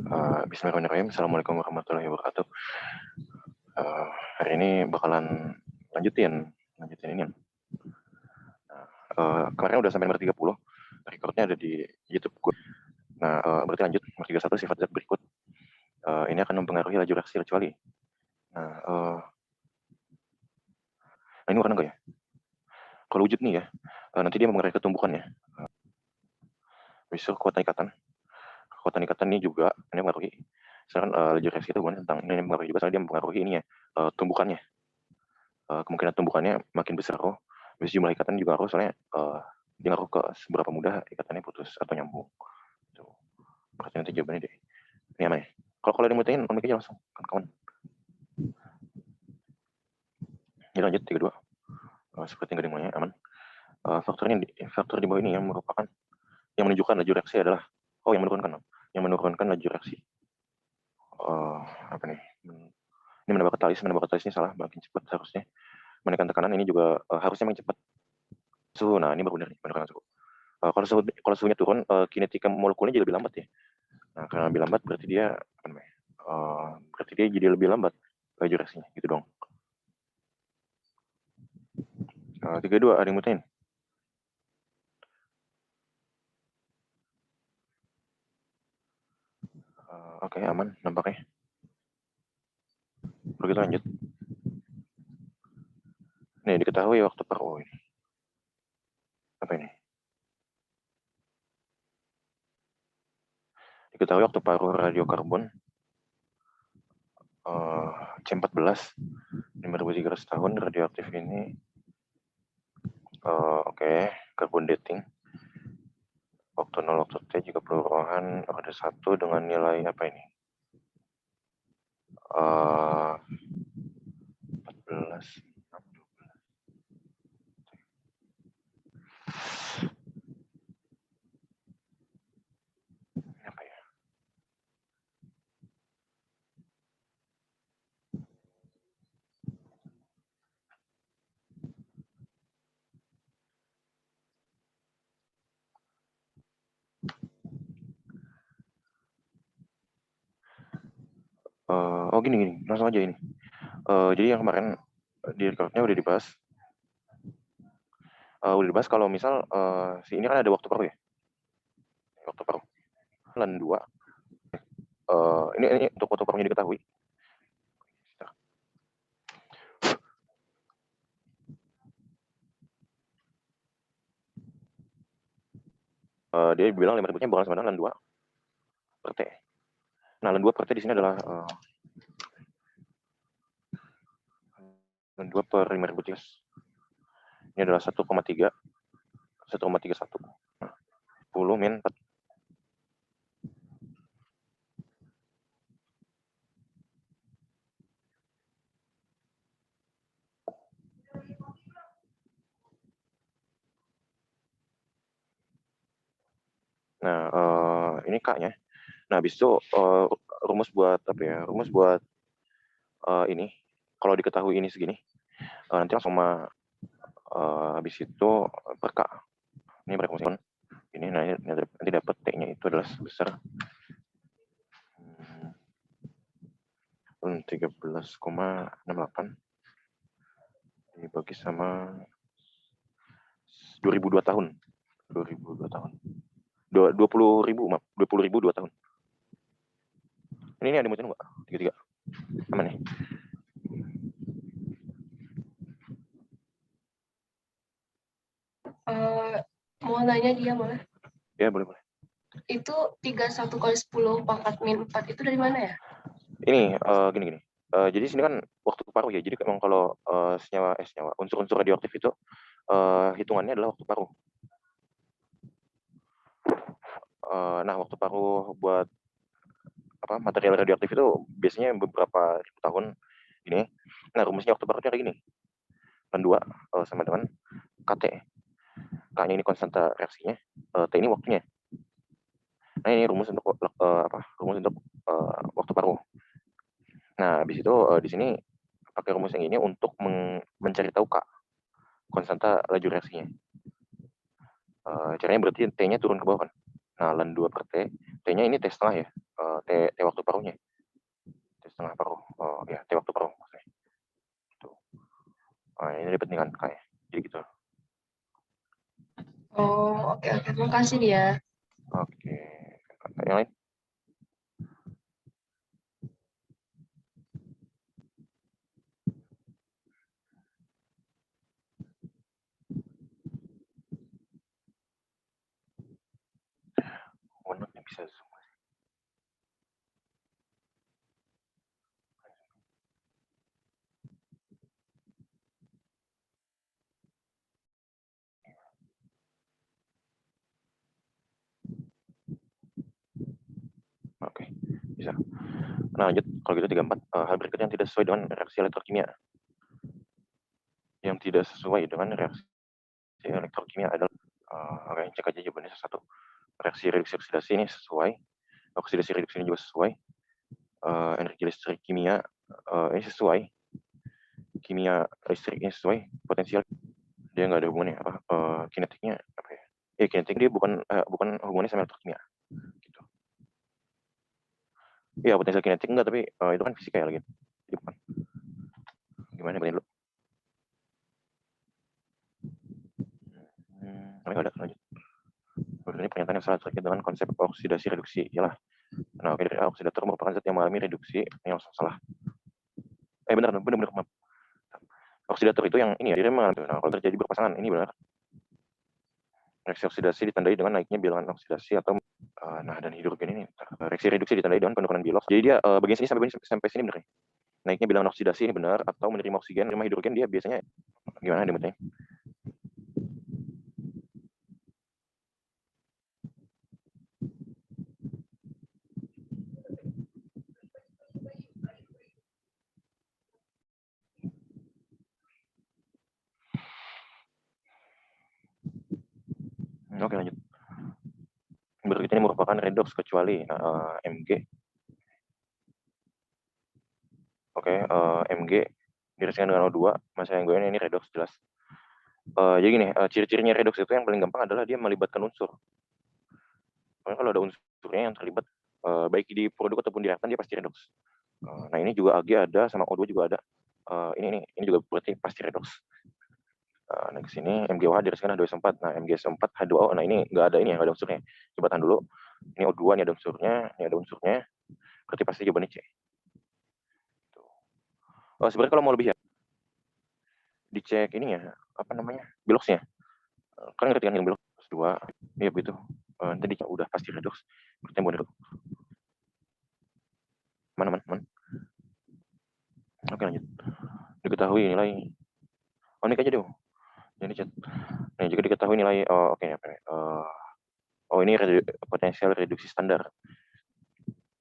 Bismillahirrahmanirrahim. Assalamualaikum warahmatullahi wabarakatuh. Hari ini bakalan lanjutin ini. Kemarin udah sampai nomor 30, recordnya ada di YouTube gue. Nah, berarti lanjut nomor 31 sifat zat berikut. Ini akan mempengaruhi laju reaksi kecuali. Nah, ini warna enggak ya? Kalau wujud nih ya, nanti dia mempengaruhi ketumbukannya. Besok kekuatan ikatan ini juga ini mempengaruhi. Misalkan laju reaksi itu bukan tentang ini mempengaruhi juga, soalnya dia mempengaruhi ini ya, tumbukannya. Kemungkinan tumbukannya makin besar, terus jumlah ikatan juga harus, soalnya dia ngaruh ke seberapa mudah ikatannya putus atau nyambung. Tuh. Berarti nanti jawabannya deh. Ini aman ya? Kalau ada yang mau tanyain, on aja langsung, kawan-kawan. Ini lanjut 32. Seperti nggak ada yang mau nanya, aman. Faktor di bawah ini yang merupakan yang menunjukkan laju reaksi adalah yang menurunkan laju reaksi. Apa nih? Ini menambah katalis ini salah, makin cepat harusnya. Menekan tekanan ini juga harusnya makin cepat. Suhu, nah ini baru benar nih, menekan suhu. Kalau suhunya turun, kinetika molekulnya jadi lebih lambat ya. Nah, karena lebih lambat berarti dia jadi lebih lambat laju reaksinya, gitu dong. 32 ada yang mau tanyain? Oke, aman nampaknya. Lalu kita lanjut. Nih, diketahui waktu paru ini. Apa ini? Diketahui waktu paruh radiokarbon C14 5.300 tahun radioaktif ini. Oke, karbon dating. Waktu 0 waktu T jika peluruhan ada 1 dengan nilai apa ini? 14. Apa ya? Gini, langsung aja ini. Jadi yang kemarin di recordnya udah dibahas. Kalau misal si ini kan ada waktu paruh ya. Waktu paruh. Lan 2. Ini untuk waktu paruhnya diketahui. Dia bilang lembar berikutnya bukan sama dengan lan 2 per T. Nah, lan 2 per T di sini adalah lan 2 per 5.300. Ini adalah 1,31. 10 min 4. Nah, ini K-nya. Nah, habis itu rumus buat apa ya? Rumus buat ini. Kalau diketahui ini segini, nanti langsung habis itu per K. Ini berapa kon? Ini nanti dapat T-nya itu adalah sebesar 13,68 dibagi sama 2002 tahun. 2002 tahun. 20.000, maaf. 20.000 2 tahun. Ini ada yang mau tanya nggak? 33. Aman nih. Mau nanya dia boleh? Ya, boleh. Itu 31 kali 10 pangkat min 4 itu dari mana ya? Ini gini. Jadi sini kan waktu paruh ya. Jadi memang kalau senyawa unsur-unsur radioaktif itu hitungannya adalah waktu paruh. Nah, waktu paruh buat material radioaktif itu biasanya beberapa ribu tahun ini. Nah, rumusnya waktu paruhnya kayak gini. Lan 2 sama dengan KT. K-nya ini konstanta reaksinya, T ini waktunya. Nah, ini rumus untuk waktu paruh. Nah, habis itu di sini pakai rumus yang ini untuk mencari tahu K, konstanta laju reaksinya. Caranya berarti T-nya turun ke bawah kan. Nah, lan 2 per T, T-nya ini T setengah ya. T waktu paruhnya. T setengah paruh. Ya, T waktu paruh maksudnya. Gitu. Ini dapat nih kan kayak. Jadi gitu. Oh, oke oke. Makasih dia. Oke. Yang lain? Warnanya bisa semua. Oke, bisa. Nah, lanjut. Kalau gitu 34. Hal berikut yang tidak sesuai dengan reaksi elektrokimia. Yang tidak sesuai dengan reaksi elektrokimia adalah oke, cek aja jawabannya satu. Reaksi reduksi oksidasi ini sesuai. Oksidasi reduksi ini juga sesuai. Energi listrik kimia ini sesuai. Kimia listrik ini sesuai. Potensial dia nggak ada hubungannya apa kinetiknya apa ya? Kinetik dia bukan hubungannya sama elektrokimia. Gitu. Iya, potensial kinetik enggak, tapi itu kan fisika ya lagi. Jadi bukan. Gimana dulu? Nggak ada lanjut. Ini pernyataan yang salah terkait dengan konsep oksidasi reduksi. Iyalah. Nah, oke, dari oksidator merupakan zat yang mengalami reduksi. Ini langsung salah. Benar. Oksidator itu yang ini ya, dia mengalami. Nah, kalau terjadi berpasangan, ini benar. Reaksi oksidasi ditandai dengan naiknya bilangan oksidasi atau dan hidrogen ini. Reaksi reduksi ditandai dengan penurunan biolog. Jadi dia bagian sini sampai sini benar ya. Naiknya bilangan oksidasi ini benar, atau menerima oksigen, menerima hidrogen dia biasanya gimana demetnya? Oke, lanjut. Berikut ini merupakan redox kecuali Mg. Oke, Mg direskan dengan O2, masa yang gue ini redox jelas. Jadi gini, ciri-cirinya redox itu yang paling gampang adalah dia melibatkan unsur. Pokoknya kalau ada unsurnya yang terlibat, baik di produk ataupun di reaktan dia pasti redox. Nah ini juga Ag ada, sama O2 juga ada. Ini juga berarti pasti redox. Nah ke sini MgOH direskan H2SO4. Nah MgSO4 H2O, nah ini nggak ada ini ya, nggak ada unsurnya. Coba tahan dulu. Ini O2, ini ada unsurnya, ini ada unsurnya. Berarti pasti jawabannya C. Sebenarnya kalau mau lebih ya, dicek ini ya, apa namanya, biloxnya. Kan ngerti kan yang bilox 2, ya begitu. Tadi udah pasti redox. Berarti mau redox. Mana. Oke, lanjut. Diketahui nilai. Ini aja deh. Ini chat. Nah, jika diketahui nilai, oke, ini potensial reduksi standar.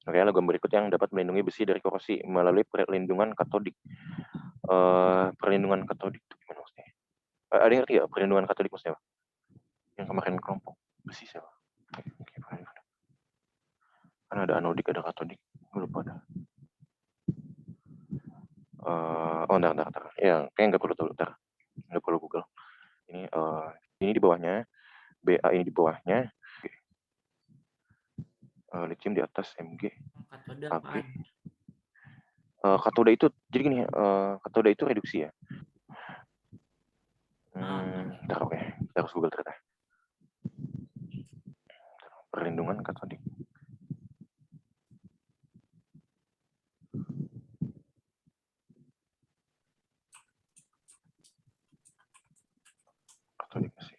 Oke, logam berikut yang dapat melindungi besi dari korosi melalui perlindungan katodik. Perlindungan katodik itu gimana maksudnya? Ada yang ngerti ya perlindungan katodik maksudnya? Yang kemarin kelompok besi siapa? Kan ada anodik, ada katodik. Gue lupa ada. Ntar. Ya, kayaknya nggak perlu tahu. Nggak perlu Google. Ini di bawahnya. BA ini di bawahnya. Lithium di atas Mg. AB. Katoda itu, jadi gini, katoda itu reduksi ya. Ntar oke. Kita harus Google ternyata. Perlindungan katodik. Katodik besi.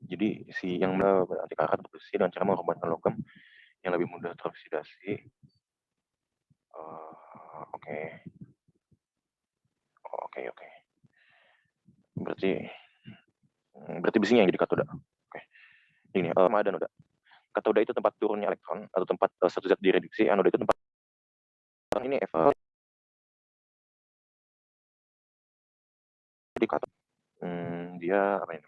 Jadi si yang berarti karat besi dengan cara mengorbankan logam yang lebih mudah teroksidasi. Oke. Berarti besinya yang jadi katoda. Oke. Ini ada noda. Katoda itu tempat turunnya elektron atau tempat satu zat direduksi. Anoda itu tempat ini di katoda. Dia apa ini?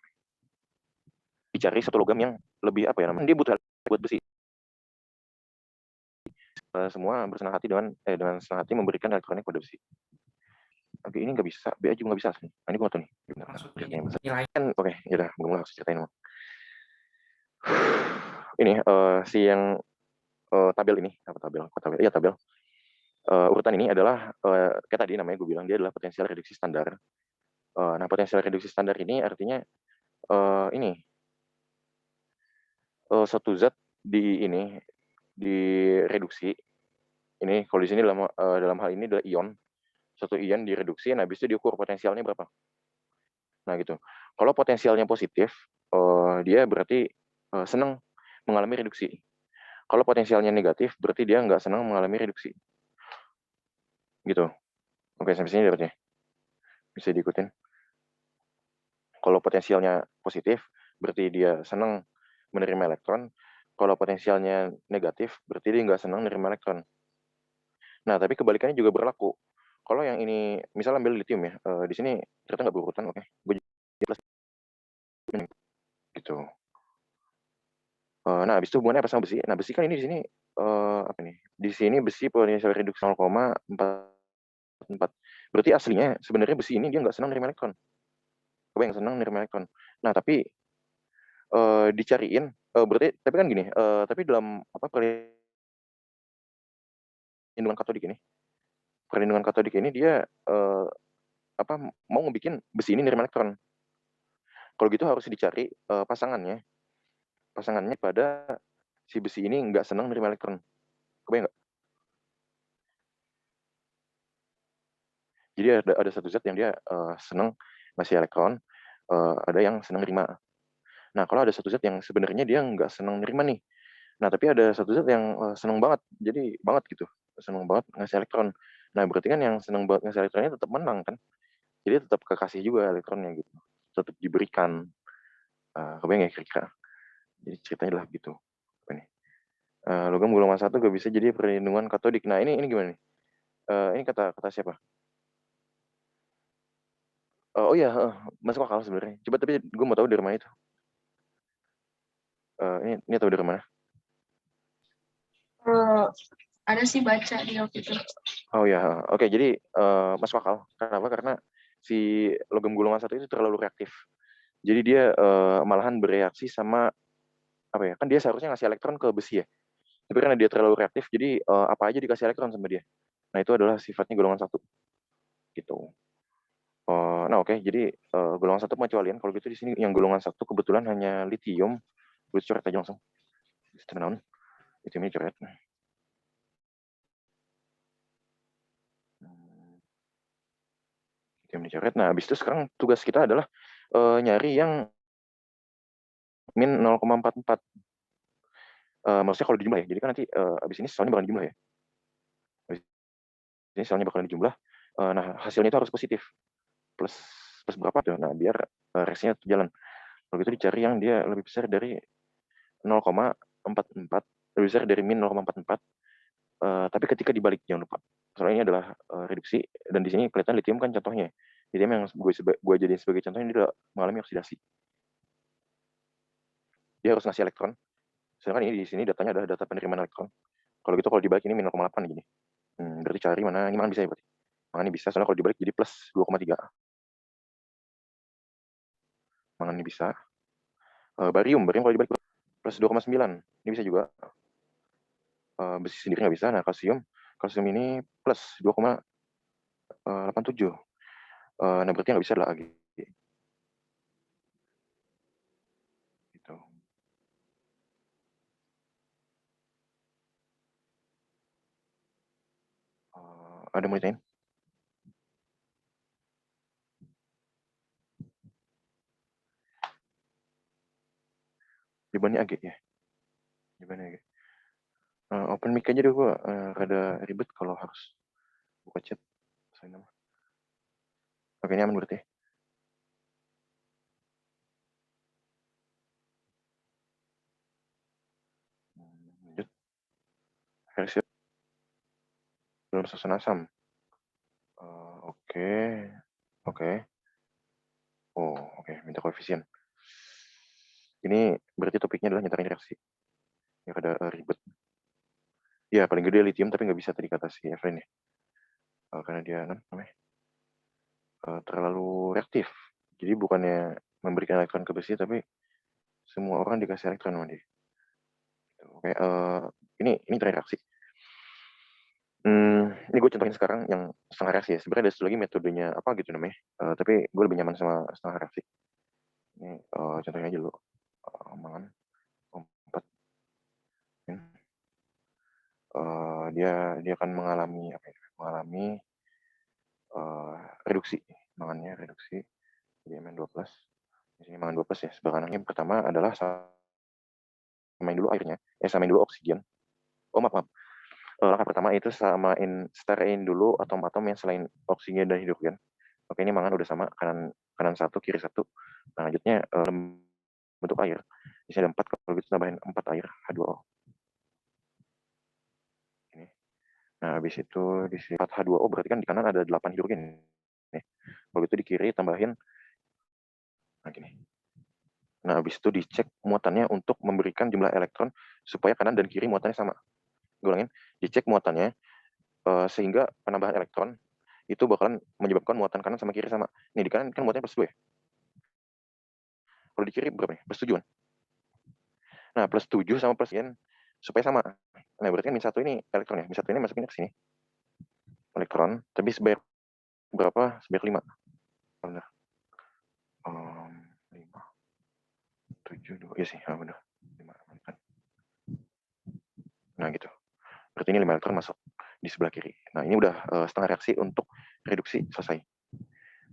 Dicari satu logam yang lebih apa ya namanya? Dia butuh buat besi. Semua bersenang hati dengan senang hati memberikan elektronik pada besi. Oke, ini nggak bisa. BA juga nggak bisa asli. Nah, ini gue nggak tahu nih. Maksudnya nilai kan oke, ya udah, gue harus ceritain. Ini si yang tabel ini apa tabel? Kok tabel? Iya tabel. Urutan ini adalah kayak tadi namanya gue bilang dia adalah potensial reduksi standar. Nah potensial reduksi standar ini artinya ini suatu zat di ini direduksi. Ini kalau di sini dalam hal ini adalah ion. Suatu ion direduksi, nah habis itu diukur potensialnya berapa. Nah gitu. Kalau potensialnya positif, dia berarti senang mengalami reduksi. Kalau potensialnya negatif, berarti dia nggak senang mengalami reduksi. Gitu. Oke, sampai sini dapatnya. Bisa diikutin. Kalau potensialnya positif, berarti dia senang menerima elektron. Kalau potensialnya negatif, berarti dia nggak senang menerima elektron. Nah, tapi kebalikannya juga berlaku. Kalau yang ini, misalnya ambil lithium ya, di sini ternyata nggak berurutan, oke. Gue gitu. Nah, habis itu hubungannya apa sama besi? Nah, besi kan ini di sini apa nih? Di sini besi potensial reduksi 0,44. Berarti aslinya sebenarnya besi ini dia nggak senang menerima elektron. Kebayang senang menerima elektron. Nah, tapi dicariin, berarti tapi kan gini, tapi dalam apa perlindungan katodik ini, dia apa mau ngebikin besi ini nerima elektron. Kalau gitu harus dicari pasangannya pada si besi ini nggak senang menerima elektron. Kebayang nggak? Jadi ada satu zat yang dia senang ngasih elektron, ada yang senang nerima. Nah, kalau ada satu zat yang sebenarnya dia nggak senang nerima nih. Nah, tapi ada satu zat yang senang banget, jadi banget gitu, senang banget ngasih elektron. Nah, berarti kan yang senang banget ngasih elektronnya tetap menang kan? Jadi tetap kekasih juga elektronnya gitu, tetap diberikan. Kebayang ya kira-kira? Jadi ceritanya adalah gitu. Apa nih? Logam golongan satu gak bisa jadi perlindungan katodik. Nah, ini gimana nih? Ini kata siapa? Oh iya, masuk akal sebenarnya. Coba tapi gue mau tahu dari mana itu. Ini tahu dari mana? Ada sih baca di waktu itu. Oh ya, oke. Jadi masuk akal. Kenapa? Karena si logam golongan satu itu terlalu reaktif. Jadi dia malahan bereaksi sama apa ya? Kan dia seharusnya ngasih elektron ke besi ya. Tapi karena dia terlalu reaktif, jadi apa aja dikasih elektron sama dia. Nah itu adalah sifatnya golongan satu. Gitu. Nah oke. Jadi golongan satu pengecualian. Kalau gitu di sini yang golongan satu kebetulan hanya litium. Gue coret aja langsung. Temenan. Litiumnya coret. Litium dicoret. Nah habis itu sekarang tugas kita adalah nyari yang min 0,44. Maksudnya kalau dijumlah ya. Jadi kan nanti abis ini soalnya bakal dijumlah ya. Abis ini soalnya bakal dijumlah. Nah hasilnya itu harus positif. Plus plus berapa tuh? Nah biar reaksinya jalan. Kalau gitu dicari yang dia lebih besar dari 0,44, lebih besar dari min 0,44. Tapi ketika dibalik jangan lupa. Soalnya ini adalah reduksi dan di sini kelihatan lithium kan contohnya. Lithium yang gue jadiin sebagai contohnya ini adalah mengalami oksidasi. Dia harus ngasih elektron. Sedangkan ini di sini datanya adalah data penerimaan elektron. Kalau gitu kalau dibalik ini min 0,8 gini. Berarti cari mana ini mana bisa ya berarti. Mana ini bisa soalnya kalau dibalik jadi plus 2,3. Mana ini bisa. Barium kalau dibalik plus 2,9. Ini bisa juga. Besi sendiri nggak bisa. Nah kalsium ini plus 2,87. Nah berarti nggak bisa lah lagi. Gitu. Ada mau ditanyain? Jawabannya agak ya. Jawabannya agak. Open mic aja deh gue. Rada ribet kalau harus buka chat. Oke, ini aman berarti. Lanjut. Versi dalam susunan asam. Oke. Oke. Oh, oke. Minta koefisien. Ini berarti topiknya adalah nyetain reaksi. Ya ada ribet. Ya paling gede lithium tapi nggak bisa tadi kata si Evelyn ya. Karena dia namanya terlalu reaktif. Jadi bukannya memberikan elektron ke besi tapi semua orang dikasih elektron sama dia. Oke, ini reaksi. Ini gue contohin sekarang yang setengah reaksi ya. Sebenarnya ada satu lagi metodenya apa gitu namanya. Tapi gue lebih nyaman sama setengah reaksi. Ini contohnya aja dulu. Mangan empat. Dia akan mengalami apa ya? Mengalami reduksi. Mangannya reduksi. Jadi Mn2+. Di sini mangan 2+ ya. Sebelah kanan yang pertama adalah samain dulu airnya. Samain dulu oksigen. Oh maaf. Langkah pertama itu setarain dulu atom-atom yang selain oksigen dan hidrogen. Oke, ini mangan udah sama, kanan satu, kiri satu. Nah, lanjutnya bentuk air. Di sini ada 4, kalau gitu tambahin 4 air H2O. Ini. Nah, habis itu di sini 4 H2O berarti kan di kanan ada 8 hidrogen. Nih. Kalau gitu di kiri tambahin nah gini. Nah, habis itu dicek muatannya untuk memberikan jumlah elektron supaya kanan dan kiri muatannya sama. Gue ulangin, dicek muatannya sehingga penambahan elektron itu bakalan menyebabkan muatan kanan sama kiri sama. Nih, di kanan kan muatannya +2 ya. Kalau di kiri berapa nih? +7 kan? Nah, +7 sama +n supaya sama. Nah, berarti kan -1 ini elektron ya. -1 ini masukin ke sini. Elektron, tapi sebanyak berapa? Sebanyak 5. Benar. 5. 7, 2. Iya sih, benar. 5. Nah, gitu. Berarti ini 5 elektron masuk di sebelah kiri. Nah, ini udah setengah reaksi untuk reduksi selesai.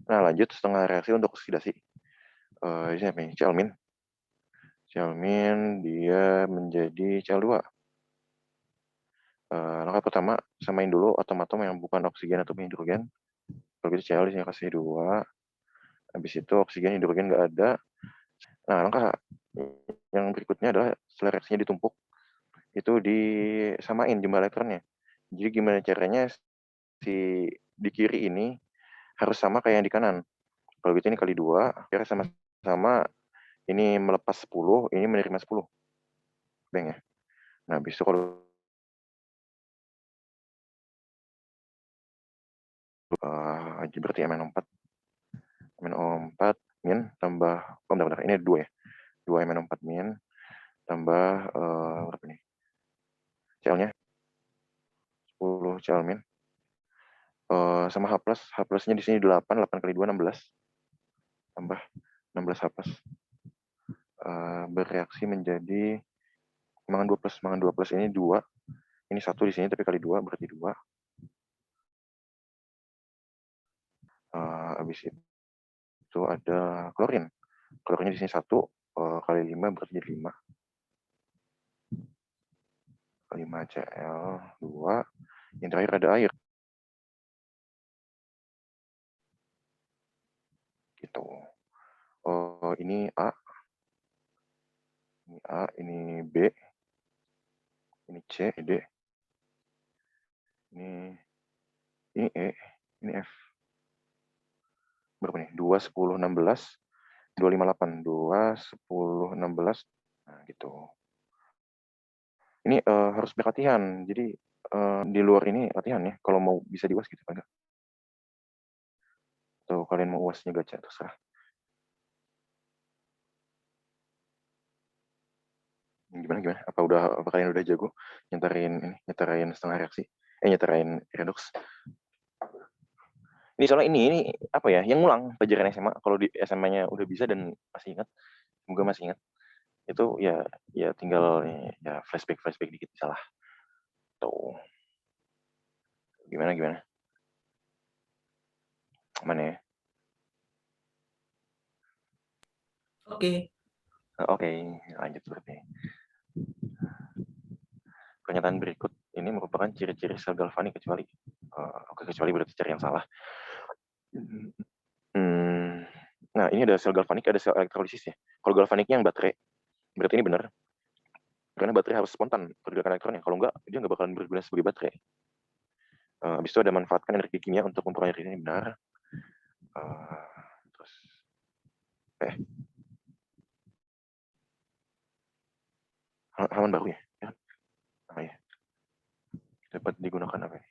Nah, lanjut setengah reaksi untuk oksidasi. Ini apa nih? Cl-. Cl- dia menjadi Cl2. Langkah pertama, samain dulu atom-atom yang bukan oksigen atau hidrogen. Kalau gitu Cl di sini kasih 2. Habis itu oksigen, hidrogen nggak ada. Nah, langkah yang berikutnya adalah setelah reaksinya ditumpuk, itu disamain jumlah elektronnya. Jadi gimana caranya di kiri ini harus sama kayak yang di kanan. Kalau gitu ini kali 2, akhirnya sama-sama ini melepas 10, ini menerima 10. Bang ya. Nah, habis itu kalau berarti MnO4 min tambah bentar, ini 2 ya. 2 MnO4 min tambah berapa nih? Cl-nya 10 Cl min sama H+, H+-nya di sini 8 kali 2 16. Tambah 16 H+. Bereaksi menjadi mangan 2+. Mangan 2+ ini 2. Ini 1 di sini tapi kali 2 berarti 2. Habis itu ada klorin. Klorinnya di sini 1 kali 5 berarti jadi 5. 5 Cl2. Yang terakhir ada air. Gitu. Ini A. Ini A, ini B. Ini C, D. Ini E, ini F. Berapa nih? 2, 10, 16. 258. 2, 10, 16. Nah, gitu. Ini harus banyak latihan. Jadi di luar ini latihan ya. Kalau mau bisa di UAS gitu enggak. Atau kalian mau UASnya gacha terserah. Gimana? Apa kalian udah jago nyetarin setengah reaksi? Nyetarin redox. Ini soalnya ini apa ya? Yang ngulang pelajaran SMA. Kalau di SMA-nya udah bisa dan masih ingat, semoga masih ingat. Itu ya tinggal ya flashback dikit bisa lah. Tuh. Gimana? Mana ya? Oke. Oke, lanjut berarti. Pernyataan berikut ini merupakan ciri-ciri sel galvanik kecuali berarti cari yang salah. Nah, ini ada sel galvanik, ada sel elektrolisis ya. Kalau galvaniknya yang baterai, berarti ini benar. Karena baterai harus spontan pergerakan elektronnya. Kalau enggak, dia nggak bakalan berguna sebagai baterai. Habis itu ada manfaatkan energi kimia untuk memperoleh ini benar. Terus, halaman baru ya. Ya. Dapat digunakan apa ini?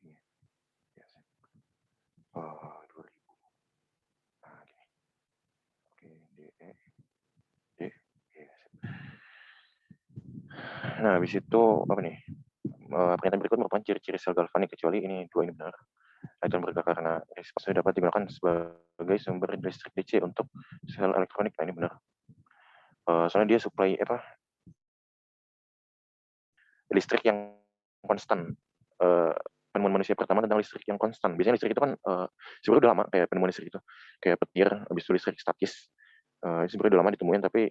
ini ya. 2000. Nah, gini. Oke, DE. Ya. Nah, habis itu apa nih? Pernyataan berikut merupakan ciri-ciri sel galvanik kecuali ini dua ini benar. Elektron bergerak karena resistance dapat digunakan sebagai sumber listrik DC untuk sel elektronik. Nah, ini benar. Soalnya dia supply listrik yang konstan. Penemuan manusia pertama tentang listrik yang konstan. Biasanya listrik itu kan sebenarnya udah lama kayak penemuan listrik itu, kayak petir, habis itu listrik statis. Sebenarnya udah lama ditemuin, tapi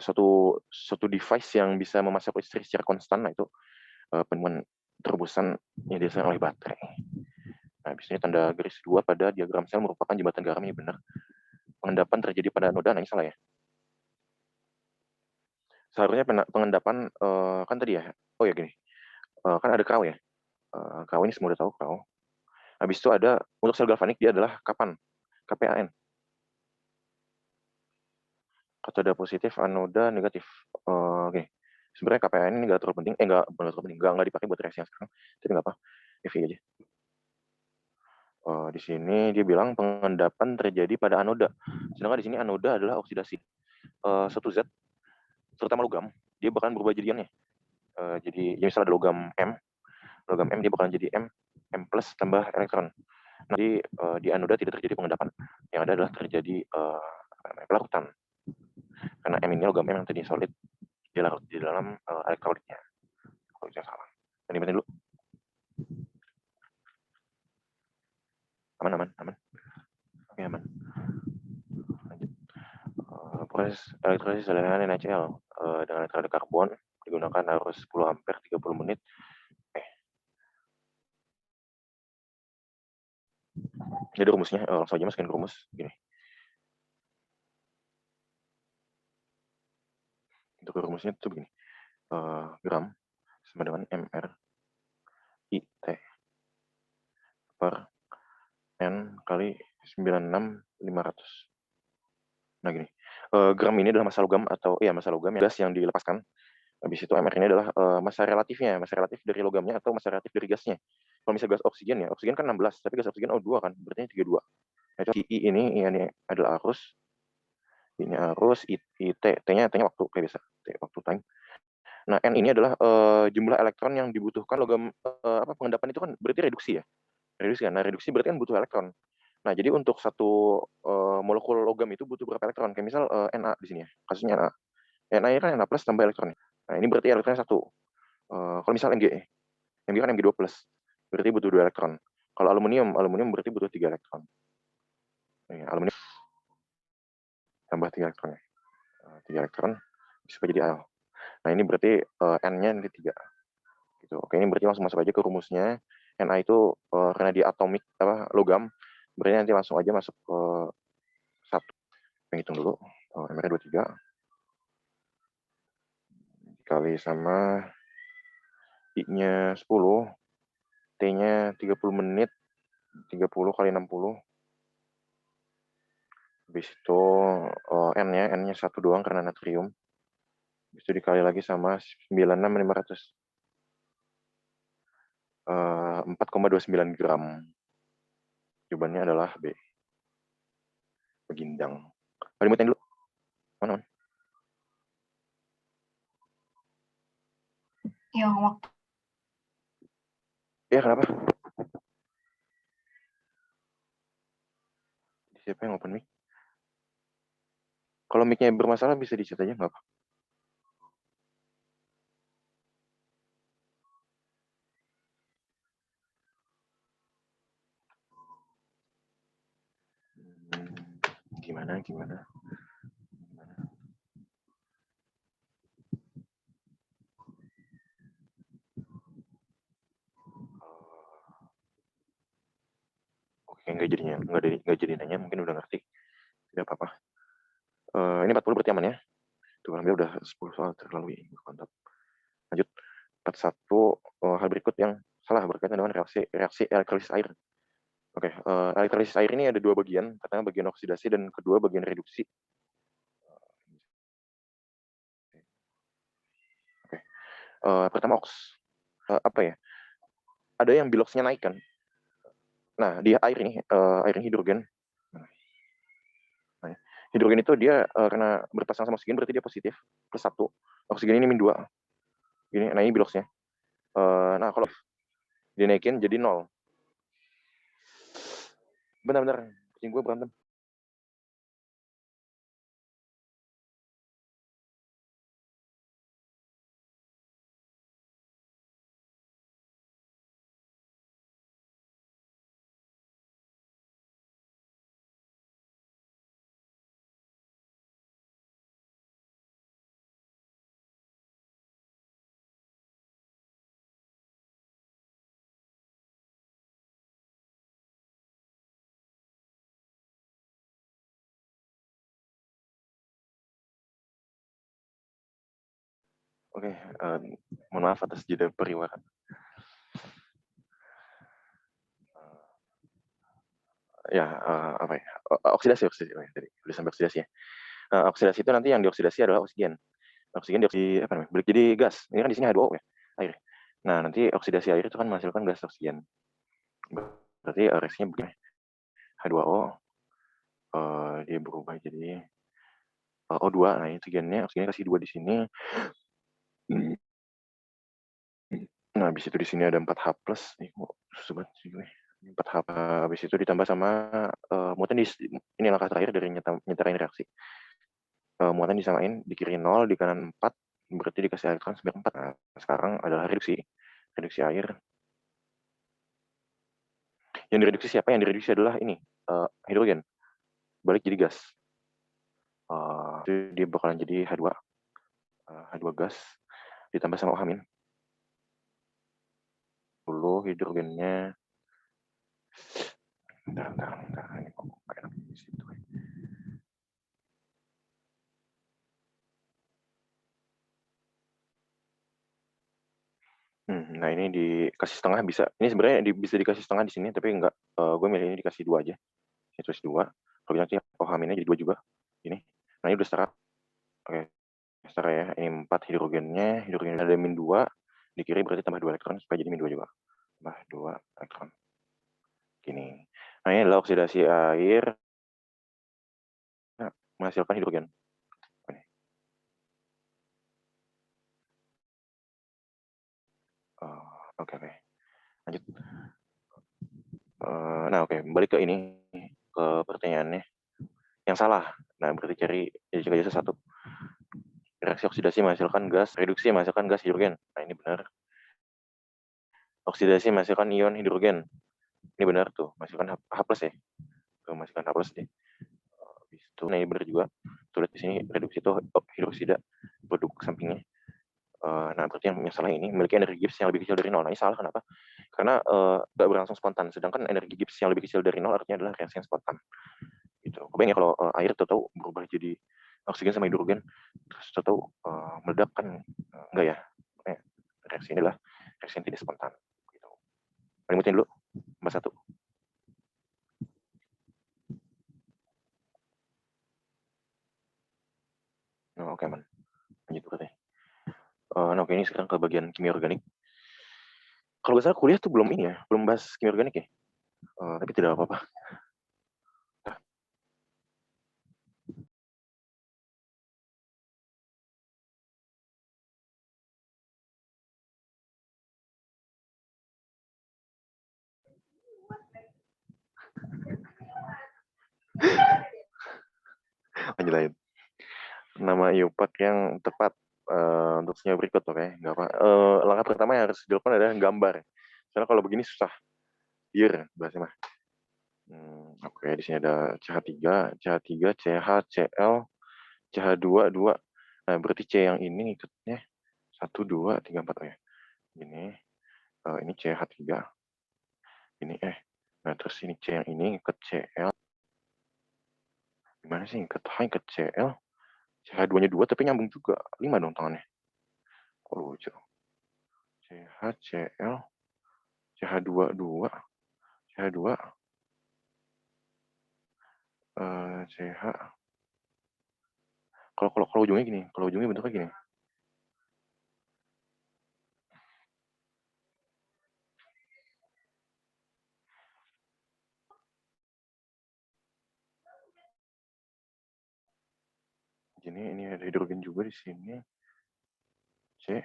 satu device yang bisa memasak listrik secara konstan, nah itu penemuan terobosan yang dihasilkan oleh baterai. Nah, biasanya tanda garis 2 pada diagram sel merupakan jembatan garam, ini benar. Pengendapan terjadi pada noda, nah ini salah ya. Seharusnya pengendapan kan tadi ya. Oh ya gini, kan ada kraw ya. Kraw ini semua udah tahu kraw. Habis itu ada untuk sel galvanik dia adalah kapan? KPAN. Katoda positif, anoda negatif. Oke. Sebenarnya KPAN ini nggak terlalu penting. Bukan terlalu penting. Nggak dipakai buat reaksi yang sekarang. Jadi nggak apa. FI aja. Di sini dia bilang pengendapan terjadi pada anoda. Sedangkan di sini anoda adalah oksidasi. Satu zat, terutama logam, dia bahkan berubah jadiannya. Jadi misalnya ada logam M dia bakalan jadi M plus tambah elektron. Jadi di anoda tidak terjadi pengendapan. Yang ada adalah terjadi pelarutan. Karena M ini logam M yang tadi solid, dia larut di dalam elektrolitnya. Kalau itu salah. Dan dimatiin dulu. Aman. Oke, aman. Lanjut. Proses elektrolisis dengan NaCl dengan elektrolit karbon digunakan arus 10 ampere 30 menit. Jadi rumusnya langsung aja masukin ke rumus gini. Untuk rumusnya itu begini. Gram sama dengan mr IT per N kali 96500. Nah gini, gram ini adalah massa logam atau massa logam gas yang dilepaskan. Habis itu mr ini adalah massa relatifnya, massa relatif dari logamnya atau massa relatif dari gasnya. Kalau misalnya gas oksigen ya, oksigen kan 16, tapi gas oksigen O2 kan, berarti 32. Nah, itu I ini adalah arus, ini arus, T-nya waktu kayak biasa, T waktu time. Nah, N ini adalah jumlah elektron yang dibutuhkan logam pengendapan itu kan berarti reduksi ya. Reduksi kan. Nah, reduksi berarti kan butuh elektron. Nah, jadi untuk satu molekul logam itu butuh berapa elektron? Kayak misal Na di sini ya. Kasusnya Na. Na ini kan Na plus tambah elektronnya. Nah, ini berarti elektronnya 1. Kalau misal Mg kan Mg2 plus. Berarti butuh 2 elektron. Kalau aluminium berarti butuh 3 elektron. Aluminium tambah 3 elektron. 3 elektron bisa jadi Al. Nah, ini berarti N-nya nanti 3. Gitu. Oke, ini berarti langsung masuk aja ke rumusnya. Na itu karena dia atomik logam, berarti nanti langsung aja masuk ke 1. Hitung dulu. MR 23 dikali sama I-nya 10, T-nya 30 menit, 30 kali 60. Habis itu N-nya 1 doang karena natrium. Habis itu dikali lagi sama 96500. 4,29 gram. Jawabannya adalah B. Begindang. Dimutin dulu. Mana? Yang waktu. Ya, kenapa? Siapa yang open mic? Kalau mic-nya bermasalah bisa di-chat aja, nggak apa. Gimana? Oke, nggak jadi nanya, mungkin udah ngerti. Tidak apa-apa. Ini 40 berarti aman ya. Tuh, alhamdulillah udah 10 soal terlalui. Mantap. Lanjut. 41 hal berikut yang salah berkaitan dengan reaksi elektrolisis air. Oke, elektrolisis air ini ada 2 bagian. Pertama bagian oksidasi dan kedua bagian reduksi. Oke. Pertama apa ya? ada yang biloxnya naik kan. Nah, di air ini hidrogen. Nah, hidrogen itu dia karena berpasangan sama oksigen berarti dia positif +1. Oksigen ini -2. Gini, nah ini biloxnya. Nah, kalau dinaikin jadi 0. Benar-benar kucing gue berantem. Oke, mohon maaf atas jeda periwara. Ya, apa ya? Oksidasi tadi udah sampai oksidasi ya. Oksidasi itu nanti yang dioksidasi adalah oksigen. Oksigen apa namanya? Balik jadi gas. Ini kan di sini H2O ya, air. Nah, nanti oksidasi air itu kan menghasilkan gas oksigen. Berarti reaksinya begini. H2O dia berubah jadi O2. Nah, ini oksigennya kasih 2 di sini. Nah, habis itu di sini ada 4H+. Susah banget sih gue. 4H. Habis itu ditambah sama muatan ini langkah terakhir dari nyetarain reaksi. Muatan disamain di kiri 0, di kanan 4, berarti dikasih elektron sebanyak 4. Nah, sekarang adalah reduksi air. Yang direduksi siapa? Yang direduksi adalah ini, hidrogen. Balik jadi gas. Dia bakalan jadi H2 gas ditambah sama OH-. Dulu hidrogennya bentar, ini kok nggak enak di situ. Nah ini dikasih setengah bisa. Ini sebenarnya bisa dikasih setengah di sini, tapi enggak. Gue milih ini dikasih 2 aja. Ini tulis 2. Kalau nanti OH-nya jadi 2 juga. Ini. Nah ini udah setara. Oke, setara ya. Ini 4 hidrogennya ada -2. Di kiri berarti tambah 2 elektron supaya jadi -2 juga. Tambah 2 elektron. Gini. Nah ini adalah oksidasi air menghasilkan hidrogen. Oke. Lanjut. Nah oke, balik ke ini, ke pertanyaannya. Yang salah. Nah berarti cari aja satu. Reaksi oksidasi menghasilkan gas, reduksi menghasilkan gas hidrogen. Nah ini benar. Oksidasi menghasilkan ion hidrogen. Ini benar tuh, menghasilkan H+ ya. Tuh, menghasilkan H+ deh. Habis itu, nah ini benar juga. Tuh lihat di sini reduksi itu hidroksida produk sampingnya. Nah berarti yang salah ini memiliki energi Gibbs yang lebih kecil dari 0. Nah ini salah kenapa? Karena nggak berlangsung spontan. Sedangkan energi Gibbs yang lebih kecil dari 0 artinya adalah reaksi yang spontan. Gitu. Kebayang ya kalau air tahu berubah jadi oksigen sama hidrogen, terus tahu meledak kan enggak ya? Reaksi ini adalah reaksi yang tidak spontan. Gitu. Limutin dulu, Mbak 1. Oh, oke, aman. Lanjut katanya. Nah, oke, ini sekarang ke bagian kimia organik. Kalau nggak salah kuliah tuh belum ini ya, belum bahas kimia organik ya. Tapi tidak apa-apa. Lanjut. Nama IUPAC yang tepat untuk senyawa berikut, oke? Nggak apa. Langkah pertama yang harus dilakukan adalah gambar. Karena kalau begini susah. Biar bahasnya mah. Oke, di sini ada CH3, CH, Cl, CH2, 2. Nah, berarti C yang ini ikutnya 1, 2, 3, 4 ya. Ini CH3. Ini Nah, terus ini C yang ini ikut Cl. Gimana sih ikut H ikut Cl? CH2-nya 2 tapi nyambung juga. 5 dong tangannya. Kok lucu. CH, Cl, CH2, 2. CH2, CH. Kalau ujungnya gini, kalau ujungnya bentuknya gini. ini ada hidrogen juga di sini. C.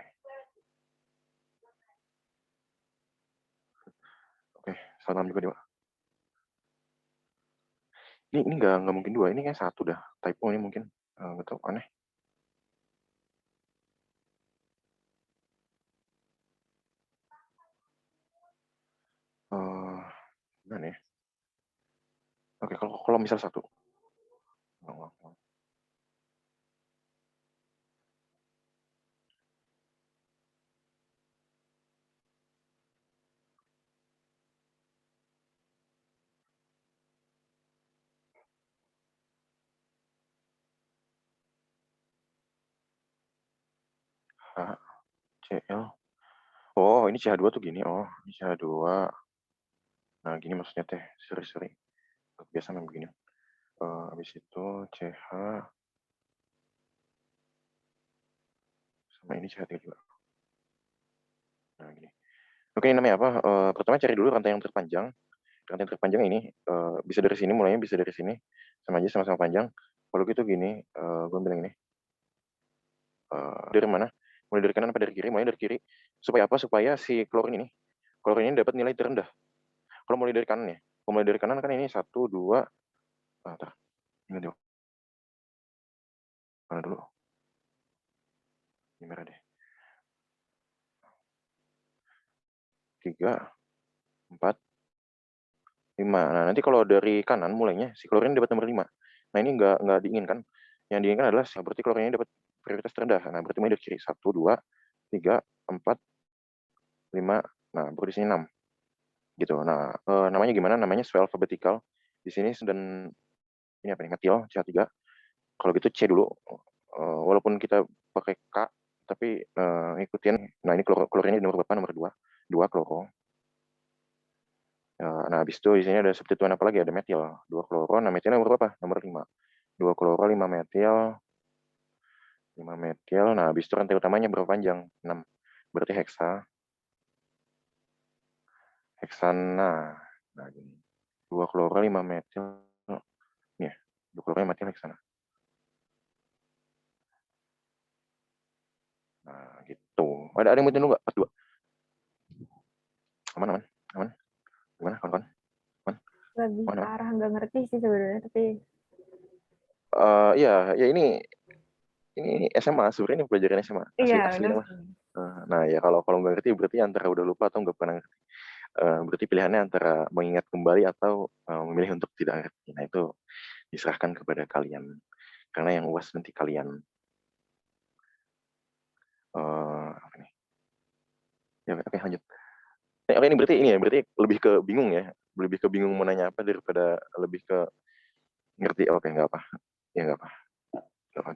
Oke, salam juga Dewa. Ini nggak mungkin 2, ini kayak 1 dah. Typo ini mungkin. Nggak tahu, aneh. Gimana ya? Oke, kalau misal 1. HCl. Oh, ini CH2 tuh gini. Oh, ini CH2. Nah, gini maksudnya teh. Seri. Biasa memang begini. Habis itu CH. Sama ini CH3 juga. Nah, gini. Oke, ini namanya apa? Pertama cari dulu rantai yang terpanjang. Rantai yang terpanjang ini bisa dari sini, mulainya bisa dari sini. Sama aja, sama-sama panjang. Kalau gitu gini, gue bilang ini. Dari mana? Mulai dari kanan apa dari kiri? Mulai dari kiri. Supaya apa? Supaya si klorin ini dapat nilai terendah. Kalau mulai dari kanan ya. Kalau mulai dari kanan kan ini 1, 2. Ini dulu. Mana dulu? Ini merah deh. 3, 4, 5. Nah, nanti kalau dari kanan mulainya si klorin dapat nomor 5. Nah, ini nggak diinginkan. Yang diinginkan adalah berarti klorin ini dapat prioritas terendah. Nah, berarti mulai dari kiri. 1, 2, 3, 4, 5. Nah, baru di sini 6. Gitu. Nah, namanya gimana? Namanya sesuai alfabetical. Di sini dan ini apa nih? Metil CH3. Kalau gitu C dulu. Walaupun kita pakai K, tapi ikutin. Nah, ini klorinnya nomor berapa? Nomor 2. 2 kloro. Nah, habis itu di sini ada substituen apa lagi? Ada metil. 2 kloro. Nah, metilnya nomor berapa? Nomor 5. 2 kloro, 5 metil. 5 metil. Nah, habis itu rantai utamanya berapa panjang? 6. Berarti heksana. Nah, gini. 2 kloro, 5 metil. Nih, 2 kloro, 5 metil heksana. Nah, gitu. Ada yang mau tanya nggak? Pas 2. Aman. Gimana, kawan-kawan? Lebih ke arah nggak ngerti sih sebenarnya, tapi ya ini SMA, sebenarnya ini pelajaran SMA. Asli nama. Nah, ya kalau nggak ngerti berarti antara udah lupa atau nggak pernah ngerti. Berarti pilihannya antara mengingat kembali atau memilih untuk tidak ngerti. Nah, itu diserahkan kepada kalian. Karena yang UAS nanti kalian. Apa nih? Ya, oke, lanjut. Oke, ini berarti lebih ke bingung ya. Lebih ke bingung mau nanya apa daripada lebih ke ngerti. Oke, nggak apa. Ya, nggak apa.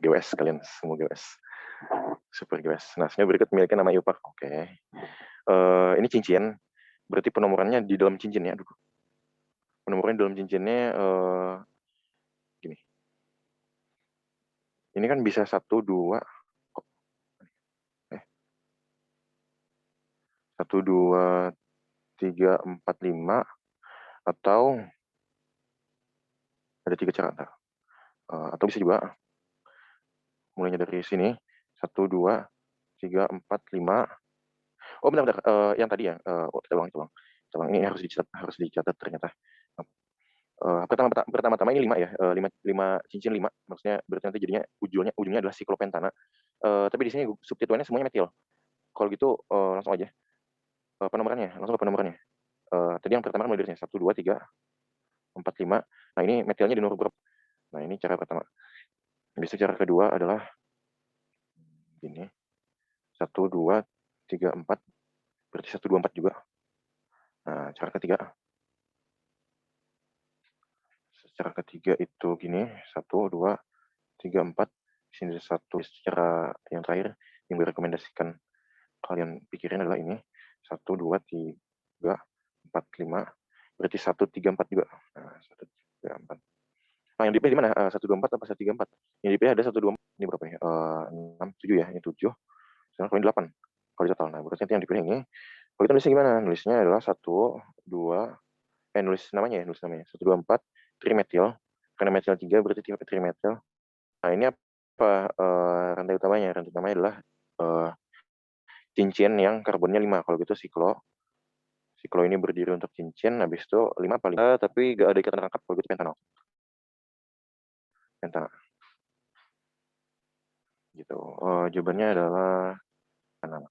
GWS, kalian semua GWS. Super GWS. Nah, sebenarnya berikut memiliki nama IUPAC. Oke. Ini cincin. Berarti penomorannya di dalam cincinnya. Aduh. Penomorannya di dalam cincinnya gini. Ini kan bisa 1, 2. 1, 2, 3, 4, 5. Atau ada 3 cara. Atau bisa juga mulainya dari sini. 1, 2, 3, 4, 5. Oh, benar. Yang tadi ya. Kita ulang. Ini harus dicatat ternyata. Pertama-tama ini 5 ya. 5 cincin 5. Maksudnya berarti nanti jadinya ujungnya adalah siklopentana. Tapi di sini substituennya semuanya metil. Kalau gitu langsung aja. Penomorannya. Tadi yang pertama kan mulai dari sini. 1, 2, 3, 4, 5. Nah, ini metilnya di nomor berapa? Nah, ini cara pertama. Bisa cara kedua adalah ini. 1, 2, 3, 4. Berarti 1, 2, 4 juga. Nah, cara ketiga. Cara ketiga itu gini. 1, 2, 3, 4. Sini 1. Secara yang terakhir yang direkomendasikan kalian pikirin adalah ini. 1, 2, 3, 4, 5. Berarti 1, 3, 4 juga. Nah, 1, 3, 4. Nah, yang dipilih di mana? 1, 2, 4 apa 1, 3, 4? Yang dipilih ada 1, 2, 4. Ini berapa ya? 6, 7 ya. Ini 7. Sekarang kalau ini 8. Kalau di total. Nah, berarti nanti yang dipilih ini. Kalau kita nulisnya gimana? Nulisnya adalah 1, 2. Nulis namanya. 1, 2, 4. Trimetil. Karena metil 3 berarti trimetil. Nah, ini rantai utamanya? Rantai utamanya adalah cincin yang karbonnya 5. Kalau gitu siklo ini berdiri untuk cincin, habis itu 5 paling tapi nggak ada ikatan rangkap. Kalau gitu pentanal. Gitu. Jawabannya adalah kanan.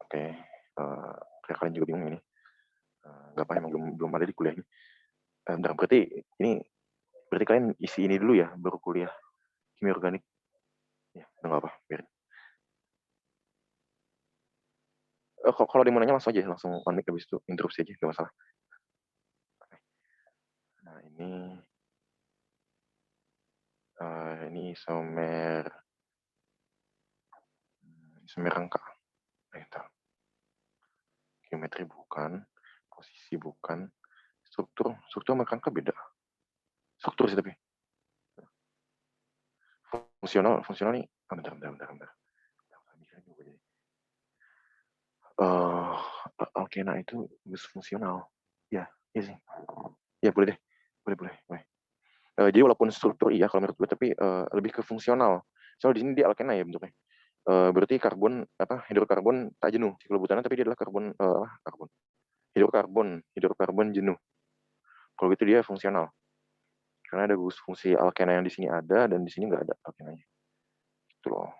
Oke. Kayak kalian juga bingung ini. Nggak apa, emang belum ada di kuliah ini. Bentar, berarti kalian isi ini dulu ya, baru kuliah kimia organik. Ya, nggak apa, biarin. Kalau ada yang mau nanya langsung aja, langsung on mic, habis itu interupsi aja, nggak masalah. Nah, ini isomer rangka. Geometri bukan, posisi bukan, struktur sama rangka beda. Struktur sih tapi. Fungsional nih. Bentar. Alkena itu gus fungsional. Ya, iya sih. Ya boleh deh. Boleh. Jadi walaupun struktur iya kalau menurut gue, tapi lebih ke fungsional. Soalnya di sini dia alkena ya bentuknya. Berarti hidrokarbon tak jenuh. Siklo-butanan tapi dia adalah hidrokarbon jenuh. Kalau gitu dia fungsional. Karena ada gugus fungsi alkena yang di sini ada dan di sini nggak ada alkenanya. Gitu loh.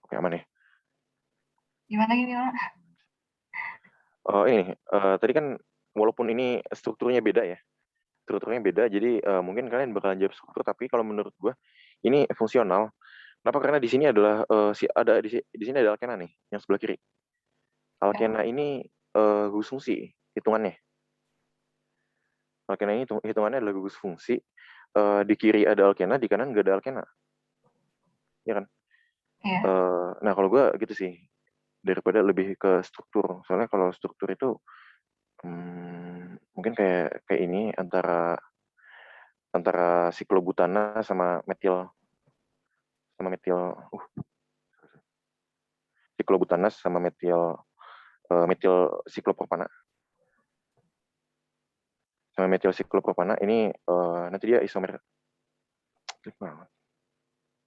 Oke, aman ya. Gimana? Ini tadi kan walaupun ini strukturnya beda ya. Jadi mungkin kalian bakalan jawab struktur, tapi kalau menurut gua ini fungsional. Kenapa? Karena di sini adalah di sini ada alkena nih yang sebelah kiri. Alkena ini gugus fungsi hitungannya. Alkena ini hitungannya adalah gugus fungsi. Di kiri ada alkena, di kanan nggak ada alkena. Ya kan? Iya. Nah, kalau gue gitu sih, daripada lebih ke struktur. Soalnya kalau struktur itu mungkin kayak ini antara siklobutana sama metil siklobutana sama metil siklopropana. Sama metil siklopropana ini nanti dia isomer.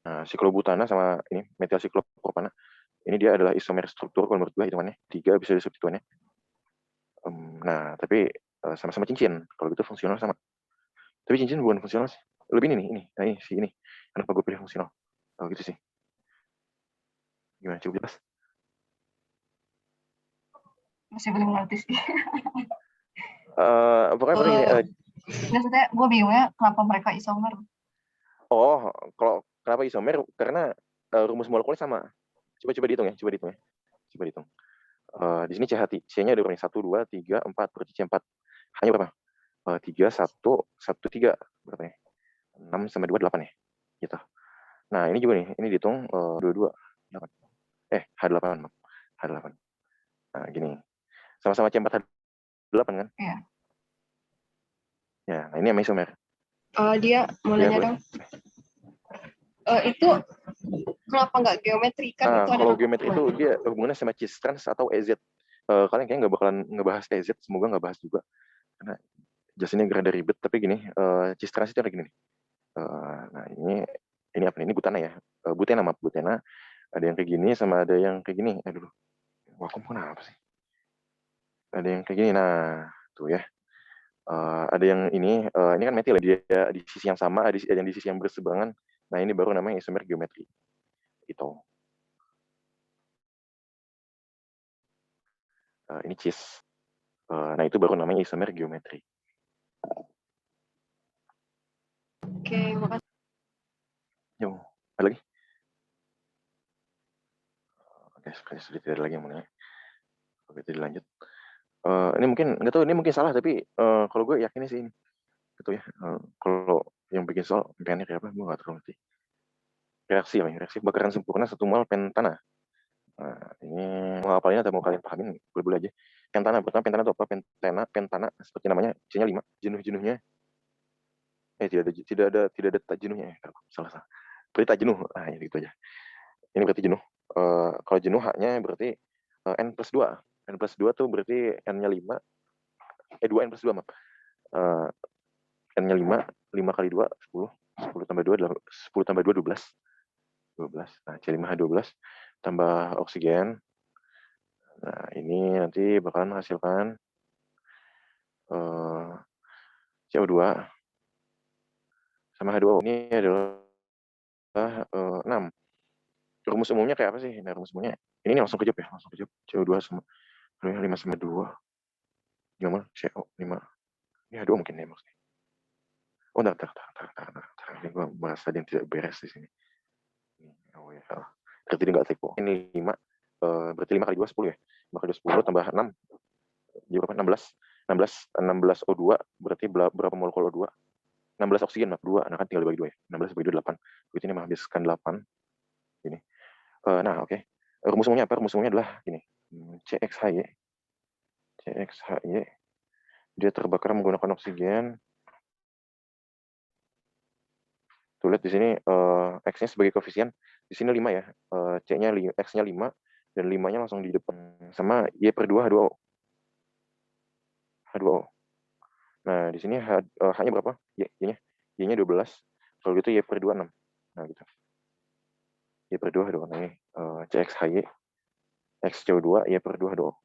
Nah, siklobutana sama ini metil siklopropana ini dia adalah isomer struktur kalau menurut gue hitungannya 3 bisa disebut hitungannya. Nah, tapi sama-sama cincin. Kalau gitu fungsional sama. Tapi cincin bukan fungsional sih. Lebih ini. Kenapa gue pilih fungsional? Gitu sih. Gimana, coba jelas? Masih belum ngerti sih. Pokoknya gini. Maksudnya gue bingungnya kenapa mereka isomer. Kalau kenapa isomer? Karena rumus molekulnya sama. Coba dihitung ya. Coba dihitung. Di sini C-nya ada berapa nih? 1, 2, 3, 4. Berarti C4. Hanya berapa? 3, 1, 1, 3. Berapa ya? 6 sama 2, 8 ya? Gitu. Nah, ini juga nih. Ini dihitung 22, 8. H8. H8. Nah, gini. Sama-sama C4, H8 kan? Iya. Ya, nah ini yang isomer. Dia mau nanya dong. Itu kenapa nggak geometri kan? Nah, itu ada kalau geometri itu dia hubungannya sama cis trans atau EZ. Kalian kayaknya nggak bakalan ngebahas EZ, semoga nggak bahas juga. Karena jelasinnya rada ribet, tapi gini, cis trans itu ada gini nih. Nah, ini apa nih? Ini butana ya. Butena. Ada yang kayak gini sama ada yang kayak gini. Aduh, vakum kenapa sih? Ada yang kayak gini. Nah, tuh ya. Ada yang ini kan metil ya, dia di sisi yang sama, ada yang di sisi yang berseberangan. Nah, ini baru namanya isomer geometri. Itu. Ini cis. Nah, itu baru namanya isomer geometri. Oke, makasih. Yo, ada lagi? Oke, sepertinya sudah tidak ada lagi yang mau nanya. Oke, jadi lanjut. Ini mungkin salah, tapi kalau gue yakin sih ini. Gitu ya. Kalau yang bikin soal pengennya kayak apa, gue nggak terlalu ngerti. Reaksi bakaran sempurna 1 mol pentana. Nah, ini mau hafalin atau mau kalian pahamin, boleh-boleh aja. Pentana, pertama pentana itu apa? Pentana seperti namanya, C-nya 5, jenuh-jenuhnya. Tidak ada tak jenuhnya. Salah. Berarti tak jenuh. Nah, ya gitu aja. Ini berarti jenuh. Kalau jenuh H-nya berarti N+2. N+2 tuh berarti N-nya 5. 2N+2, maaf. N-nya 5, 5 kali 2, 10. 10 tambah 2 adalah 10 tambah 2, 12. 12. Nah, C5H12 tambah oksigen. Nah, ini nanti bakalan menghasilkan CO2 sama H2O. Ini adalah 6. Rumus umumnya kayak apa sih? Nah, rumus umumnya ini langsung kejawab ya, langsung kejawab. CO2 sama 5 sama 2. Gimana? CO 5. Ini H2O mungkin ya maksudnya. Oh, entar. Ini gua merasa ada yang tidak beres di sini. Oh ya, salah. Berarti ini enggak typo. Ini 5, berarti 5 kali 2, 10 ya. 5 kali 2, 10 tambah 6. Jadi berapa? 16 O2, berarti berapa molekul O2? 16 oksigen, 2. Nah, kan tinggal dibagi 2 ya. 16 bagi 2, 8. Berarti ini menghabiskan 8. Ini. Nah, oke. Rumus umumnya apa? Rumus umumnya adalah ini. CXHY. Dia terbakar menggunakan oksigen. Tuh lihat di sini X-nya sebagai koefisien. Di sini 5 ya. X-nya 5 dan 5-nya langsung di depan sama Y per 2 H2O. Nah, di sini H-nya berapa? Y-nya 12. Kalau gitu Y per 2 6. Nah, gitu. Y per 2 H2O. Nah, ini CXHY. X CO2 Y per 2 H2O.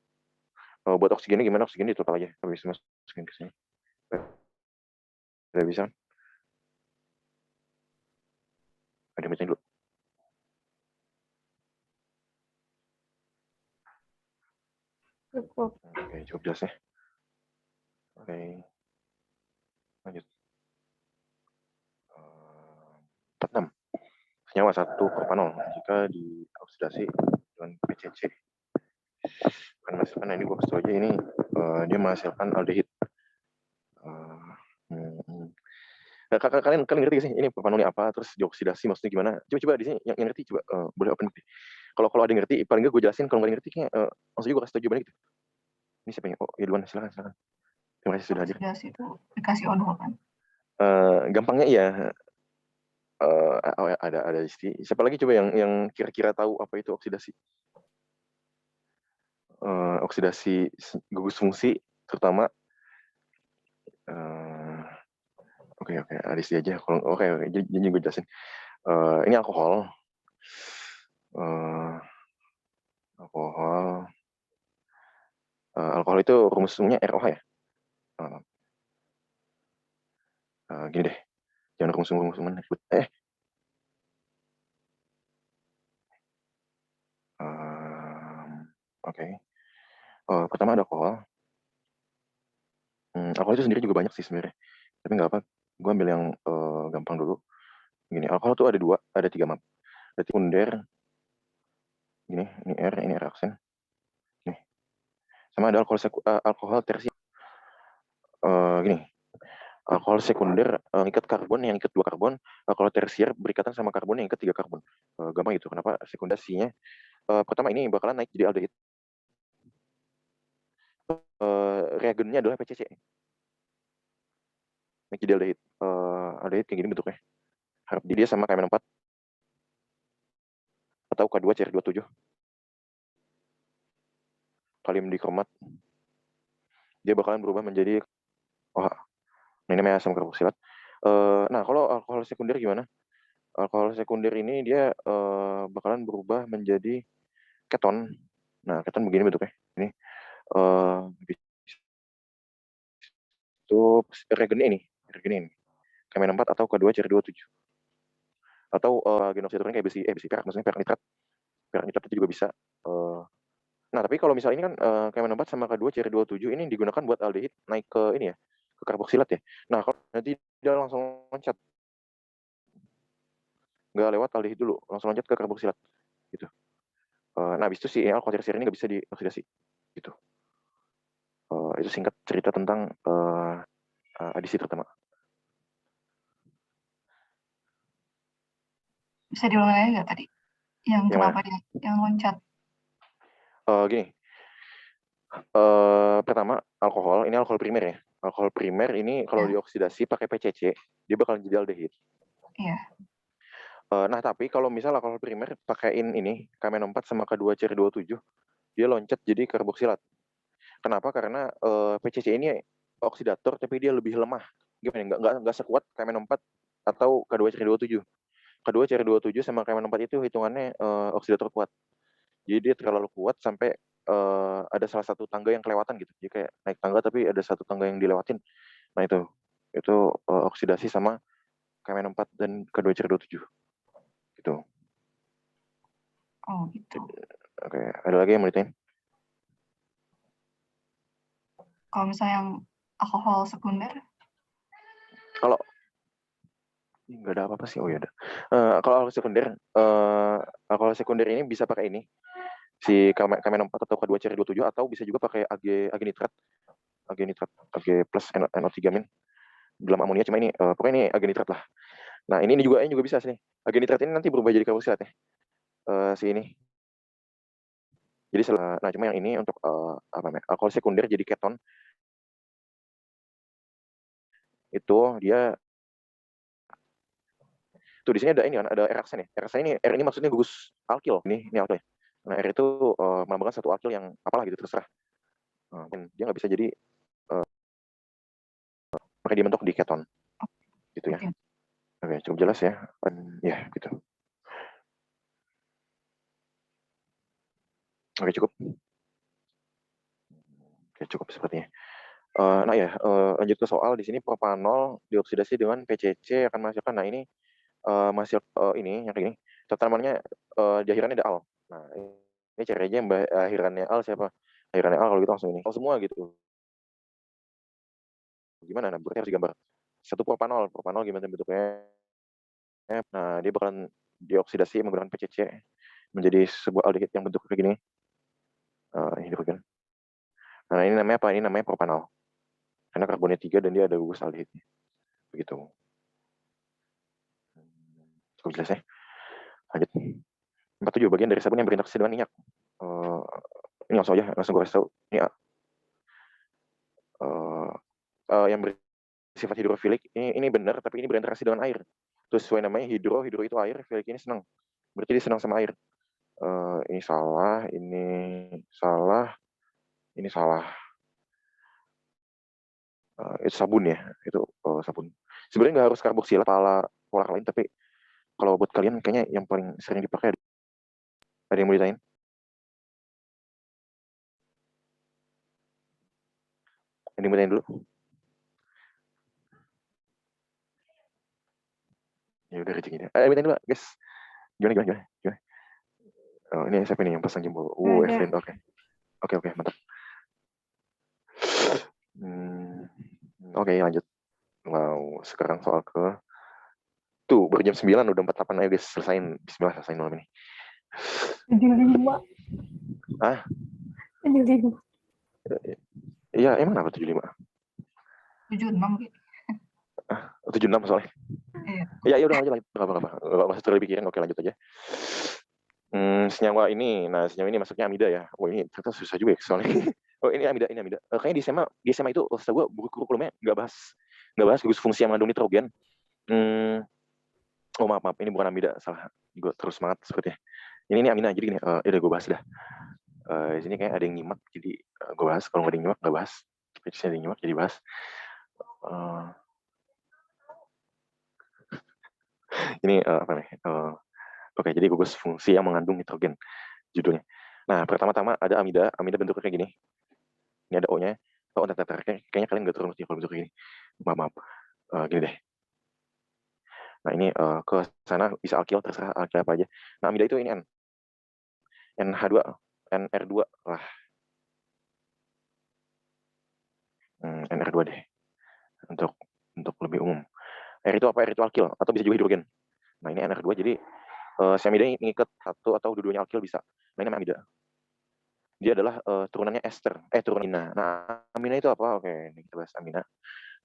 Buat oksigennya gimana? Oksigen di total aja. Habis masukin ke sini. Udah bisa kan? Ada yang bacain dulu. Cukup. Oke, cukup jelas ya. Oke. Lanjut. 46. Senyawa 1 propanol jika dioksidasi dengan PCC akan menghasilkan, nah ini gue kasih aja, ini dia menghasilkan aldehid. Kalian ngerti gak sih ini propanolnya apa, terus dioksidasi maksudnya gimana? Coba di sini yang ngerti coba boleh open. Kalau ada yang ngerti, paling nggak gue jelasin. Kalau nggak ada yang ngerti, kayak langsung juga kasih tau jawabannya gitu. Ini siapa yang? Oh, ya duluan, silakan. Terima kasih sudah hadir. Oksidasi itu dikasih O2 kan? Gampangnya iya. Ada isti. Siapa lagi coba yang kira-kira tahu apa itu oksidasi? Oksidasi gugus fungsi terutama. Oke, ada isti aja. Oke, jadi gue jelasin. Ini alkohol. Alkohol itu rumus umumnya ROH ya. Gini deh, jangan rumus ribet. Oke. Pertama ada alkohol. Alkohol itu sendiri juga banyak sih sebenarnya. Tapi nggak apa. Gue ambil yang gampang dulu. Gini, alkohol tuh ada 3 map. Ada sekunder. Gini, ini R aksen. Nih. Sama ada alkohol tersier. Gini. Alkohol sekunder ikat karbon yang ikat 2 karbon. Alkohol tersier berikatan sama karbon yang ikat 3 karbon. Gampang itu. Kenapa? Sekundasinya pertama ini bakalan naik jadi aldehid. Reagennya adalah PCC. Naik jadi aldehid. Aldehid kayak gini bentuknya. Harap dia sama KMN4 atau K2CR27. Kalium dikromat. Dia bakalan berubah menjadi ini namanya asam karboksilat. Nah, kalau alkohol sekunder gimana? Alkohol sekunder ini dia bakalan berubah menjadi keton. Nah, keton begini bentuknya. Ini itu reagennya ini. KMN4 atau K2CR27. Atau genoksidatornya kayak besi perak, maksudnya perak nitrat. Perak nitrat itu juga bisa. Nah, tapi kalau misalnya ini kan KMN4 sama K2CR27 ini digunakan buat aldehid naik ke ini ya, ke karboksilat ya. Nah, kalau nanti dia langsung loncat. Nggak lewat aldehid dulu, langsung loncat ke karboksilat. Gitu. Nah, habis itu si alkohol tersier ini nggak bisa dioksidasi. Gitu. Itu singkat cerita tentang adisi terutama. Bisa diulang lagi nggak tadi? Yang kenapa dia yang loncat? Gini. Pertama, alkohol, ini alkohol primer ya. Alkohol primer ini kalau dioksidasi pakai PCC, dia bakal jadi aldehid. Iya. Nah, tapi kalau misal alkohol primer pakaiin ini, KMN4 sama K2CR27, dia loncat jadi karboksilat. Kenapa? Karena PCC ini oksidator, tapi dia lebih lemah gimana? Nggak sekuat KMN4 atau K2CR27. K2CR27 sama KMN4 itu hitungannya oksidator kuat. Jadi dia terlalu kuat sampai ada salah satu tangga yang kelewatan gitu. Jadi kayak naik tangga tapi ada satu tangga yang dilewatin. Nah itu oksidasi sama KMN4 dan K2CR27 gitu. Oh gitu. Oke, ada lagi yang mau ditanyain? Kalau misalnya yang alkohol sekunder, Kalau nggak ada apa-apa sih. Oh ya ada. Kalau alkohol sekunder ini bisa pakai ini si KMN4 atau K2CR27 atau bisa juga pakai Ag nitrat, Ag plus NO3 min dalam amonia, cuma ini pokoknya ini Ag nitrat lah. Nah ini juga bisa sih. Ag nitrat ini nanti berubah jadi karboksilat ya. Si ini. Jadi nah cuma yang ini untuk apa namanya? Alkohol sekunder jadi keton. Itu dia tuh di sini ada ini kan, ada R aksen ya. R aksen ini, R ini maksudnya gugus alkil. Ini alkil ya. Nah R itu melambangkan satu alkil yang apalah gitu terserah. Dia nggak bisa jadi makanya dia bentuk di keton gitu ya. Oke, cukup jelas ya. Ya gitu. Oke cukup. Oke cukup sepertinya. Nah ya, lanjut ke soal di sini propanol dioksidasi dengan PCC akan menghasilkan. Nah ini menghasil ini yang kayak gini. Tanamannya di akhirannya ada al. Nah ini cari aja yang akhirannya al siapa? Akhirannya al kalau gitu langsung ini. Al semua gitu. Gimana? Nah berarti harus digambar. Satu propanol gimana bentuknya? Nah dia bakalan dioksidasi menggunakan PCC menjadi sebuah aldehid yang bentuk kayak gini. Hidrogen. Nah ini namanya apa? Ini namanya propanol. Karena karbonnya 3 dan dia ada gugus aldehidnya. Begitu. Cukup jelas ya. Lanjut. 47 bagian dari sabun yang berinteraksi dengan minyak. Ini langsung aja, langsung gue kasih tahu. Ini yang bersifat hidrofilik. Ini benar, tapi ini berinteraksi dengan air. Terus sesuai namanya hidro itu air. Filik ini senang. Berarti dia senang sama air. Ini salah, ini salah. Itu sabun ya, itu sabun. Sebenarnya nggak harus karboksilat pola lain, tapi kalau buat kalian kayaknya yang paling sering dipakai ada yang mau ditanyain? Ada yang mau ditanyain dulu? Ya udah rezeki deh. Ayo ditanyain dulu, guys. Gimana? Oh, ini siapa nih yang pasang jempol? Evelyn, oke. Oke, mantap. Oke, lanjut. Mau sekarang soal ke tuh baru jam 9 udah 48. Ayo guys, bismillah selesain malam ini. 75. Ah? 75. Iya, emang apa 75? 76 gitu. 76 soalnya. Iya. Ya udah aja lanjut. Enggak apa-apa. Enggak usah terlalu pikirin. Oke, lanjut aja. Senyawa ini masuknya amida ya. Oh ini ternyata susah juga ya soalnya. Oh ini amida. Kayaknya di SMA itu setahu gue buku kurikulumnya nggak bahas gugus fungsi yang mengandung nitrogen. Oh maaf, ini bukan amida, salah. Gue terus semangat sepertinya. Ini amina, jadi gini, udah gue bahas dah. Di sini kayak ada yang nyimak, jadi gue bahas. Kalau nggak ada yang nyimak, nggak bahas. Tapi ada yang nyimak, jadi bahas. Ini apa nih? Oke, jadi gugus fungsi yang mengandung nitrogen judulnya. Nah, pertama-tama ada amida bentuknya kayak gini. Ini ada O-nya. Oh, kayaknya kalian nggak terlalu ngerti kalau bentuknya gini. Maaf. Gini deh. Nah, ini ke sana bisa alkil, terserah alkil apa aja. Nah, amida itu ini N. NH2, NR2 lah. NR2 deh. Untuk lebih umum. R itu apa? R itu alkil atau bisa juga hidrogen. Nah, ini NR2 jadi si amida ini ngikat satu atau dua-duanya alkil bisa. Nah, ini namanya amida. Dia adalah turunannya ester, turunan amina. Nah, amina itu apa? Oke, ini kita bahas amina.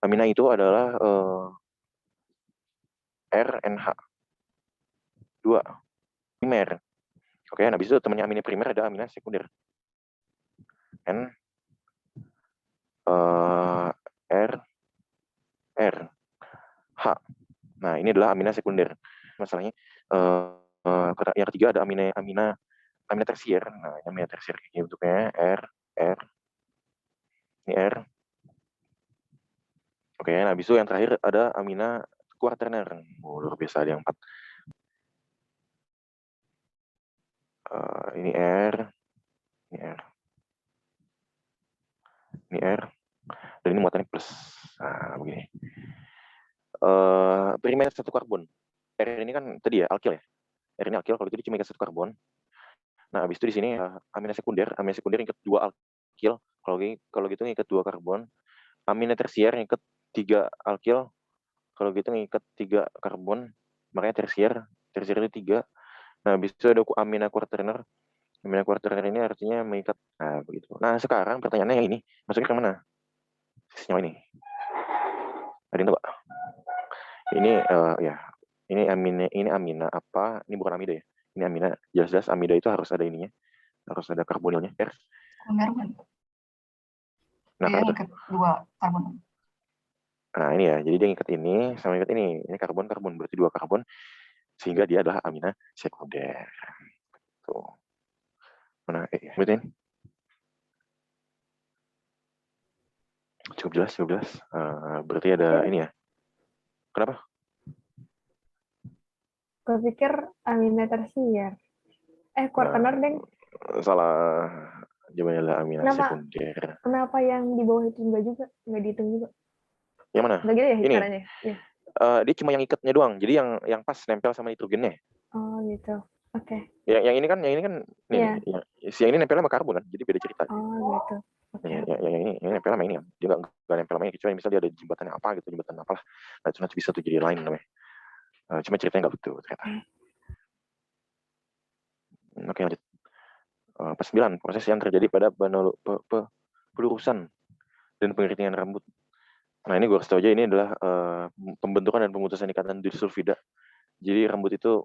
Amina itu adalah RNH2 primer. Oke, nah habis itu temannya amina primer ada amina sekunder. N R H. Nah, ini adalah amina sekunder. Masalahnya yang ketiga ada amina tersier. Nah, ini amina tersier kayak bentuknya R ini R Oke, nah habis itu yang terakhir ada amina quaterner. Oh, luar biasa ada yang 4. Ini R, ini R, ini R, dan ini muatannya plus. Nah, begini. Primer 1 karbon. R ini kan tadi ya alkil ya. R ini alkil, kalau itu dia cuma ikat 1 karbon. Nah, habis itu di sini amina sekunder ikat 2 alkil. Kalau gitu ngikat 2 karbon. Amina tersier ngikat 3 alkil. Kalau gitu ngikat 3 karbon. Makanya tersier itu 3. Nah, habis itu ada amina quaterner. Amina quaterner ini artinya mengikat. Nah, begitu. Nah, sekarang pertanyaannya yang ini. Masuknya ke mana? Senyawa ini. Ada yang tahu? Ini ya. Ini amina apa? Ini bukan amida ya. Ini amina. Jelas-jelas amida itu harus ada ininya. Harus ada karbonilnya. R. Sekunder kan? Nah, Dia ngikat 2 karbon. Nah, ini ya. Jadi dia ngikat ini sama ngikat ini. Ini karbon-karbon. Berarti 2 karbon. Sehingga dia adalah amina sekunder. Tuh. Mana? Betul. Cukup jelas. Berarti ada ini ya. Kenapa? Gue pikir amina tersier. Quaterner, Deng. Salah. Jawabannya adalah amina Kenapa? sekunder. Kenapa yang di bawah itu enggak juga? Enggak dihitung juga? Yang mana? Enggak gitu ya Ini. caranya? Iya. Dia cuma yang ikatnya doang. Jadi yang pas nempel sama nitrogennya. Oh, gitu. Oke. Yang ini kan Iya. yang ini nempel sama karbon kan. Jadi beda cerita. Oh, gitu. Oke. Yang ini nempel sama ini kan. Dia nggak nempel sama ini, kecuali misalnya dia ada jembatannya apa gitu, jembatan apalah. Nah, itu nanti bisa tuh jadi lain namanya. Cuma ceritanya nggak betul ternyata. Oke, lanjut. Pas 9, proses yang terjadi pada pelurusan dan pengeringan rambut. Nah, ini gue harus tahu aja, ini adalah pembentukan dan pemutusan ikatan disulfida. Jadi rambut itu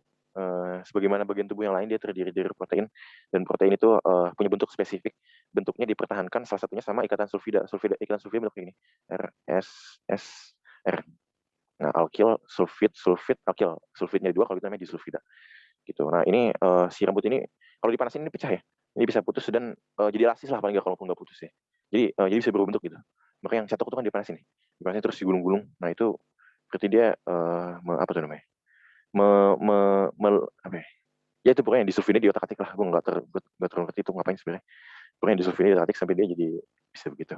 sebagaimana bagian tubuh yang lain, dia terdiri dari protein, dan protein itu punya bentuk spesifik. Bentuknya dipertahankan salah satunya sama ikatan sulfida. Ikatan sulfida bentuk ini. R. Nah, alkil, sulfid, alkil. Sulfidnya 2, kalau itu namanya disulfida. Gitu. Nah, ini si rambut ini kalau dipanasin ini pecah ya. Ini bisa putus dan jadi lasis lah paling nggak, kalaupun nggak putus ya. Jadi bisa berbentuk gitu. Makanya yang catok itu kan dipanasin nih. Dipanasin terus digulung-gulung. Nah, itu berarti dia apa tuh namanya? Apa ya? Ya itu pokoknya disulfida di otak-atik lah. Gue nggak terlalu ngerti itu ngapain sebenarnya. Pokoknya disulfida di otak-atik sampai dia jadi bisa begitu.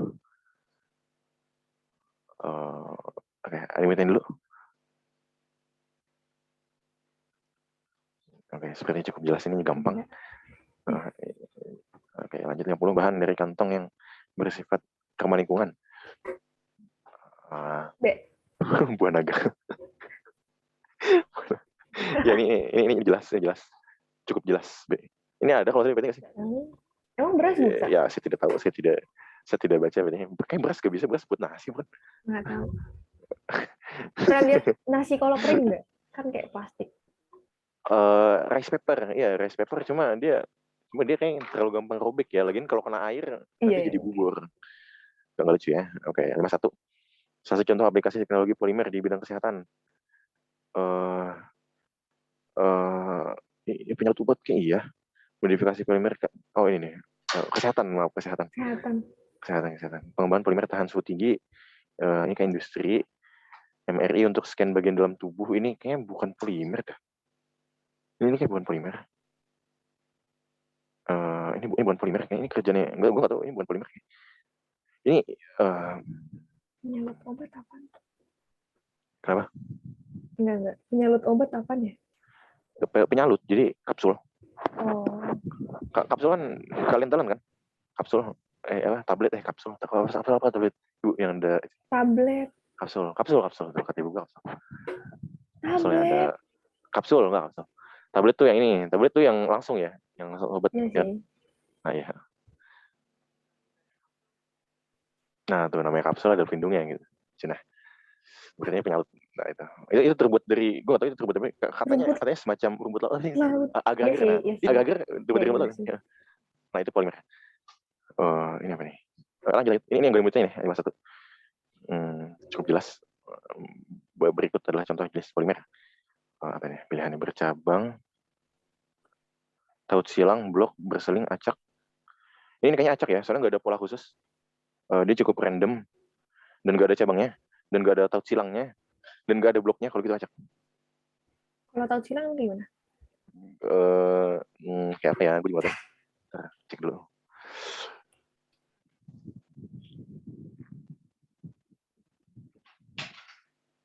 Oke, animatin dulu. Oke, sepertinya cukup jelas, ini gampang. Oke, lanjut 50, bahan dari kantong yang bersifat ramah lingkungan. B. Buah naga. Ya, ini jelas. Cukup jelas, B. Ini ada kalau tadi berarti nggak sih? Emang beras bisa? Ya, saya tidak tahu, saya tidak baca berarti. Kayak beras nggak bisa, beras buat nasi, bukan? Nggak tahu. Pernah lihat nasi kalau kering nggak? Kan kayak plastik. Rice paper, ya rice paper, cuma dia kayak terlalu gampang robek ya. Lagian kalau kena air nanti jadi bubur. Nggak lucu ya. Oke, 51. Salah satu contoh aplikasi teknologi polimer di bidang kesehatan. Ini penyalut obat kayak iya. Modifikasi polimer. Oh, ini nih. Kesehatan. Pengembangan polimer tahan suhu tinggi. Ini kayak industri. MRI untuk scan bagian dalam tubuh. Ini kayaknya bukan polimer dah. Ini kayak bukan polimer. Ini bukan polimer. Ini kerjanya. Gue nggak tahu. Ini bukan polimer. Ini penyalut obat apa? Kenapa? Enggak. Penyalut obat apa ya? Penyalut. Jadi kapsul. Oh. Kapsul kan kalian telan kan? Kapsul. Tablet kapsul. Kapsul apa tablet? Yang ada tablet. Kapsul. Tuh kata ibu gue kapsul. Kapsul yang ada kapsul enggak kapsul. Tablet tuh yang ini. Tablet tuh yang langsung ya, yang langsung obat. Iya. Nah, ya. Nah, tuh namanya kapsul, ada pelindungnya gitu. Cina. Berarti penyalut. Nah, itu terbuat dari, gue nggak tahu itu terbuat dari, katanya semacam rumput laut. Agar-agar terbuat dari rumput laut. Ya. Nah, itu polimer. Ini apa nih? Lanjut. Ini yang gue muncul nih, 51. Cukup jelas. Berikut adalah contoh jenis polimer. Apa nih? Pilihannya bercabang, taut silang, blok, berseling, acak. Ini kayaknya acak ya, soalnya nggak ada pola khusus. Dia cukup random dan nggak ada cabangnya. dan nggak ada taut silangnya, dan nggak ada bloknya, kalau gitu acak. Kalau tahu silang gimana? Kayak apa ya? Gue juga nggak tahu. Ntar, cek dulu.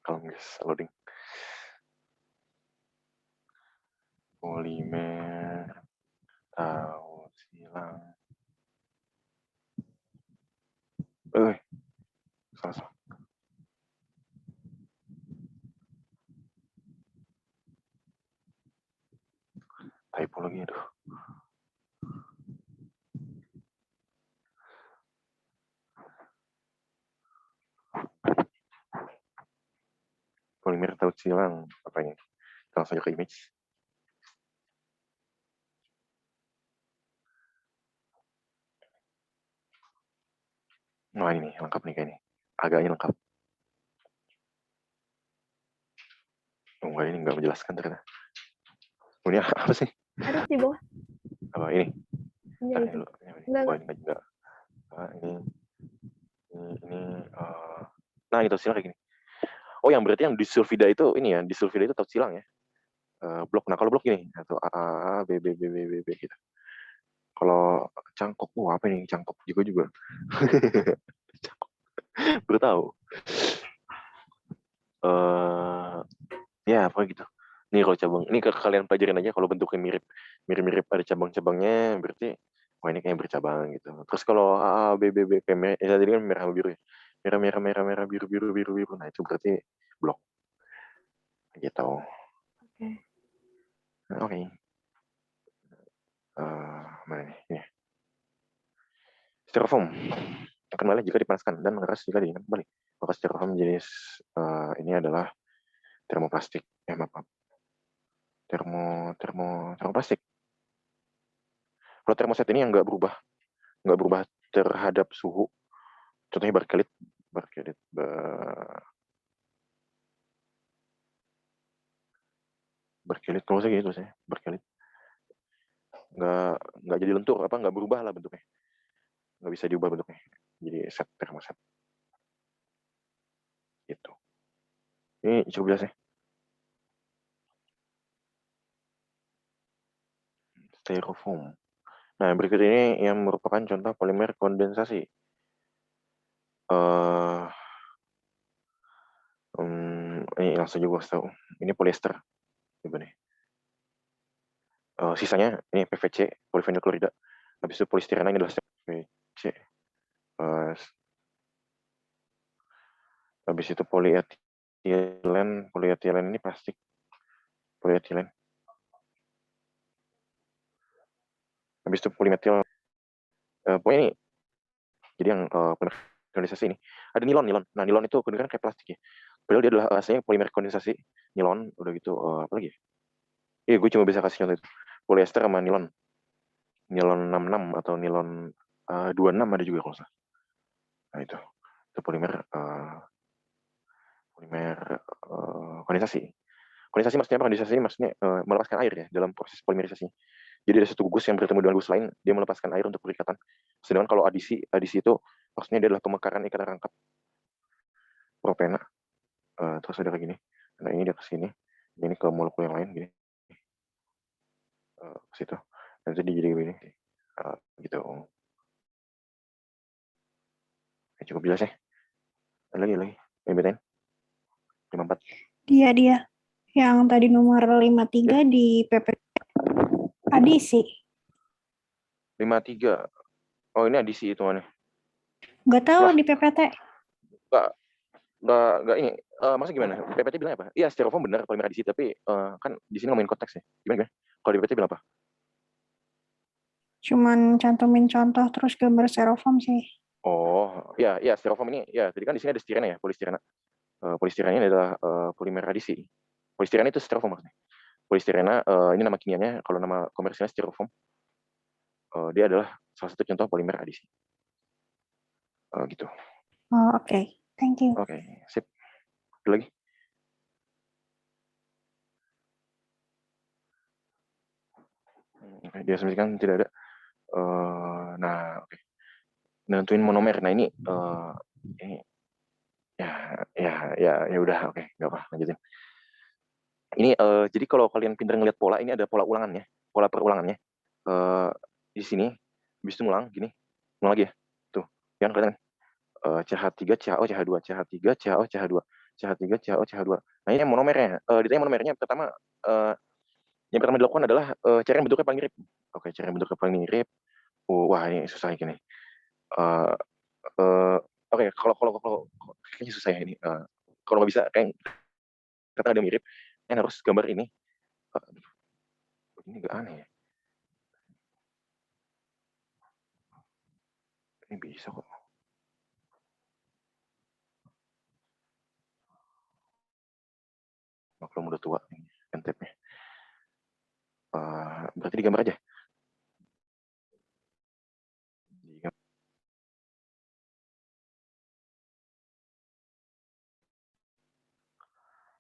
Kalau guys, loading. Polimer taut silang. Salah. Typo lagi, aduh. Polimer taut silang, apa ini? Kita langsung aja ke image. Nah ini nih, lengkap nih kayaknya. Agaknya lengkap. Oh, enggak, ini nggak menjelaskan ternyata. Oh, ini apa sih? Ada di bawah. Apa ini? Iya Nah, itu. ini dulu. Enggak, Wah, ini enggak. Ini, nah ini taut silang kayak gini. Oh, yang berarti yang di sulfida itu ini ya, di sulfida itu taut silang ya. Blok. Nah, kalau blok ini atau A, B, B, B, B, B, B gitu. Kalau cangkok, apa ini cangkok juga. Cangkok. Baru tahu. Ya, apa gitu. Nih kalau cabang, ini ke kalian pelajarin aja kalau bentuknya mirip ada cabang-cabangnya, berarti wah ini kayak bercabang gitu. Terus kalau A, B, B, B, kayak ya, tadi kan merah biru ya. Merah, biru. Nah, itu berarti blok. Gitu. Oke. Oke. Mana nih? Ini. Styrofoam akan meleleh jika dipanaskan dan mengeras jika dingin kembali. Maka styrofoam jenis ini adalah termoplastik. Maaf. Termoplastik. Kalau termoset ini yang nggak berubah terhadap suhu. Contohnya berkelit. Berkelit kalau saya gitu saya berkelit. Nggak jadi lentur, nggak berubah lah bentuknya. Nggak bisa diubah bentuknya. Jadi set termoset. Gitu. Ini cukup jelas ya. Styrofoam. Nah, berikut ini yang merupakan contoh polimer kondensasi. Ini langsung juga tahu. Ini polyester. Coba nih. Sisanya ini PVC, polyvinyl klorida. Habis itu polistirena ini adalah PVC. Habis itu polyethylene ini plastik. Polyethylene. Habis itu polimetil. Pokoknya ini. Jadi yang kondensasi ini ada nilon. Nah, nilon itu kedengaran kayak plastik ya. Padahal dia adalah aslinya polimer kondensasi. Nilon, udah gitu apa lagi ya? Gue cuma bisa kasih contoh itu. Polyester sama nilon. Nilon 66 atau nilon 26 ada juga kalau salah. Nah, itu polimer kondensasi. Kondensasi maksudnya apa? Kondensasi maksudnya melepaskan air ya dalam proses polimerisasi. Jadi ada satu gugus yang bertemu dengan gugus lain, dia melepaskan air untuk perikatan. Sedangkan kalau adisi itu maksudnya dia adalah pemekaran ikatan rangkap propena. Terus ada kayak gini. Nah, ini dia ke sini. Ini ke molekul yang lain gini. Ke situ. Nanti dia jadi begini. Gitu. Cukup jelas ya. Ada lagi. Betain. 54. Dia. Yang tadi nomor 53 di PPT. Adisi. 53. Oh, ini adisi itu mana? Nggak tahu di PPT. Nggak ini. Maksudnya gimana? PPT bilang apa? Iya, styrofoam benar polimer adisi, tapi kan di sini ngomongin konteks ya. Gimana? Kalau di PPT bilang apa? Cuman cantumin contoh terus gambar styrofoam sih. Oh, ya styrofoam ini ya. Tadi kan di sini ada stirena ya, polistirena. Polistirena ini adalah polimer adisi. Polistirena itu styrofoam maksudnya. Polistirena ini nama kimianya, kalau nama komersialnya styrofoam. Dia adalah salah satu contoh polimer adisi. Gitu. Oh, oke. Thank you. Oke, sip. Ada lagi? Oke, diasumsikan tidak ada. Nah, oke. Nentuin monomer. Nah, ini Ya udah, oke, nggak apa, lanjutin. Ini jadi kalau kalian pintar ngeliat pola, ini ada pola ulangannya, pola perulangannya. Di sini, habis itu ngulang gini, ngulang lagi ya. Tuh, yang kelihatan CH3, CHO, CH2, CH3, CHO, CH2, CH3, CHO, CH2. Nah, ini yang monomernya. Ditanya monomernya pertama yang pertama dilakukan adalah cari yang bentuknya paling mirip. Oke, cari yang bentuknya paling mirip. Wah, ini susah gini. Oke, kalau kayaknya susah ya ini. Kalau nggak bisa, kayak kata ada mirip, kan harus gambar ini. Ini nggak aneh ya. Ini bisa kok. Maklum udah tua ini pentepnya. Berarti digambar aja.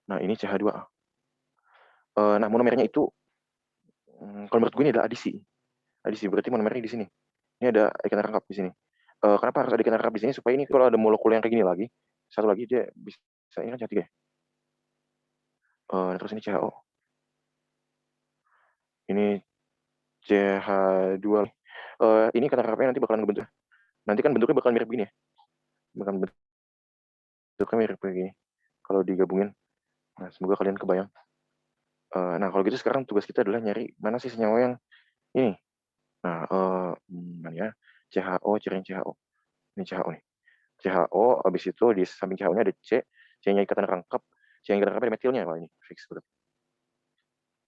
Nah, ini CH2. Nah, monomernya itu, kalau menurut gue ini adalah adisi. Adisi berarti monomernya di sini. Ini ada ikatan rangkap di sini. Kenapa harus ada ikatan rangkap di sini? Supaya ini kalau ada molekul yang kayak gini lagi, satu lagi dia bisa, ini kan CH3 ya. Terus ini CHO. Ini CH2. Ini ikatan rangkapnya nanti bakalan ngebentuk. Nanti kan bentuknya bakal mirip gini ya. Bakal bentuknya mirip begini. Kalau digabungin. Nah, semoga kalian kebayang. Nah, kalau gitu sekarang tugas kita adalah nyari mana sih senyawa yang ini. Nah, mana ya? CHO, ciriin CHO. Ini CHO nih. CHO, habis itu di samping CHO-nya ada C, C-nya ikatan rangkap, C-nya ikatan rangkap ada metilnya. Wah, ini fix berarti.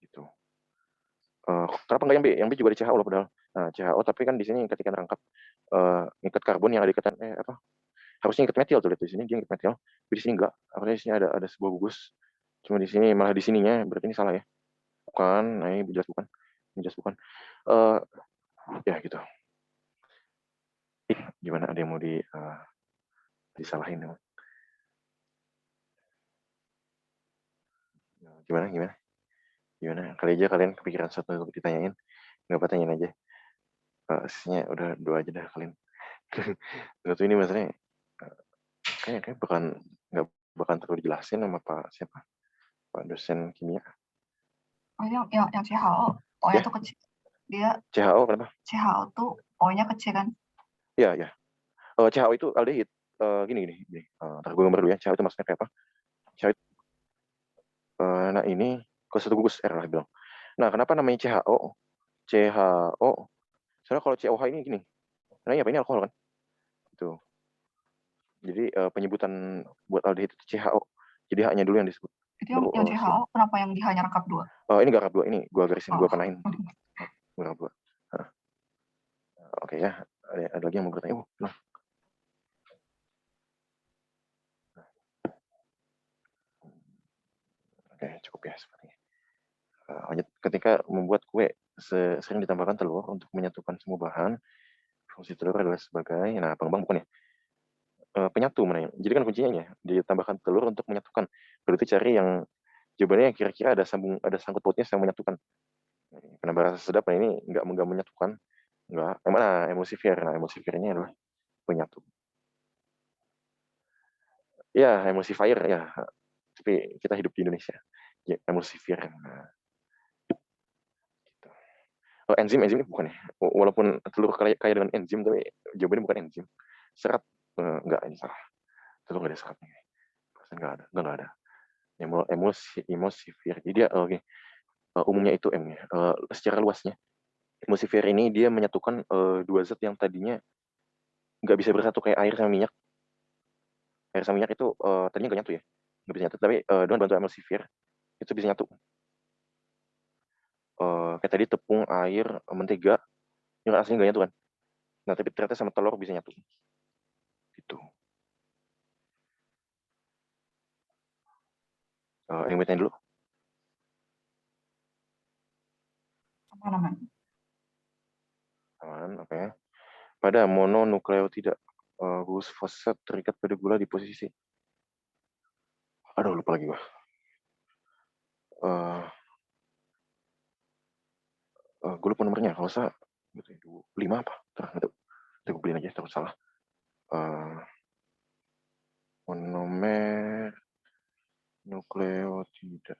Gitu. Kenapa nggak yang B? Yang B juga ada CHO loh padahal. Nah, CHO tapi kan di sini ikatan rangkap ikat karbon yang ada ikatan harusnya ikat metil tuh, lihat di sini dia ikat metil. Tapi di sini enggak. Harusnya di sini ada sebuah gugus. Cuma di sini malah di sininya berarti ini salah ya. Bukan, nah ini jelas bukan. Ini jelas bukan. Ya gitu. Gimana, ada yang mau disalahin? Gimana? Kali aja kalian kepikiran satu untuk ditanyain, nggak apa tanyain aja. Sisanya udah doa aja dah kalian. Satu ini maksudnya kayak nggak bahkan terlalu dijelasin sama Pak dosen kimia. Oh, yang CHO, O-nya tuh kecil. Dia CHO kenapa? CHO tuh O-nya kecil kan? Ya. CHO itu aldehid. Gini. Ntar gue gambar dulu ya. CHO itu maksudnya kayak apa? CHO itu, nah ini kalau satu gugus R lah bilang. Nah, kenapa namanya CHO? CHO. Soalnya kalau COH ini gini. Nah, ini apa, ini alkohol kan? Itu. Jadi penyebutan buat aldehid itu CHO. Jadi hanya dulu yang disebut. Itu yang CHO, kenapa yang di hanya rangkap 2? Ini nggak rangkap 2, ini gue garisin, gue panahin. Gue rangkap 2. Oke ya, ada lagi yang mau bertanya? Nah. Oke, cukup ya sepertinya. Lanjut, ketika membuat kue, sering ditambahkan telur untuk menyatukan semua bahan. Fungsi telur adalah sebagai, nah pengembang bukan ya? Penyatu mana ya? Jadi kan kuncinya ya, ditambahkan telur untuk menyatukan. Berarti cari yang jawabannya kira-kira ada sangkut pautnya yang menyatukan. Kenapa rasa sedap? Nah ini nggak menyatukan. Nggak. Emulsifier. Nah, emulsifier ini adalah penyatu. Ya, emulsifier ya. Tapi kita hidup di Indonesia. Ya, emulsifier. Nah, gitu. Enzim bukan ya. Walaupun telur kaya dengan enzim, tapi jawabannya bukan enzim. Serat enggak, ini salah. Telur nggak ada seratnya. Nggak ada. Emulsifier. Jadi dia umumnya itu M ya. Secara luasnya, emulsifier ini dia menyatukan dua zat yang tadinya nggak bisa bersatu kayak air sama minyak. Air sama minyak itu tadinya nggak nyatu ya. Nggak bisa nyatu, tapi dengan bantu emulsifier itu bisa nyatu. Kayak tadi tepung, air, mentega, yang aslinya nggak nyatu kan. Nah, tapi ternyata sama telur bisa nyatu. Gitu. Yang mau tanya dulu? Aman. Aman, oke. Pada mononukleotida, gugus fosfat terikat pada gula di posisi. Aduh, lupa lagi gua. Gue lupa nomornya, kalau salah 5 apa? Gue beliin aja, takut salah. Monomer nukleotida.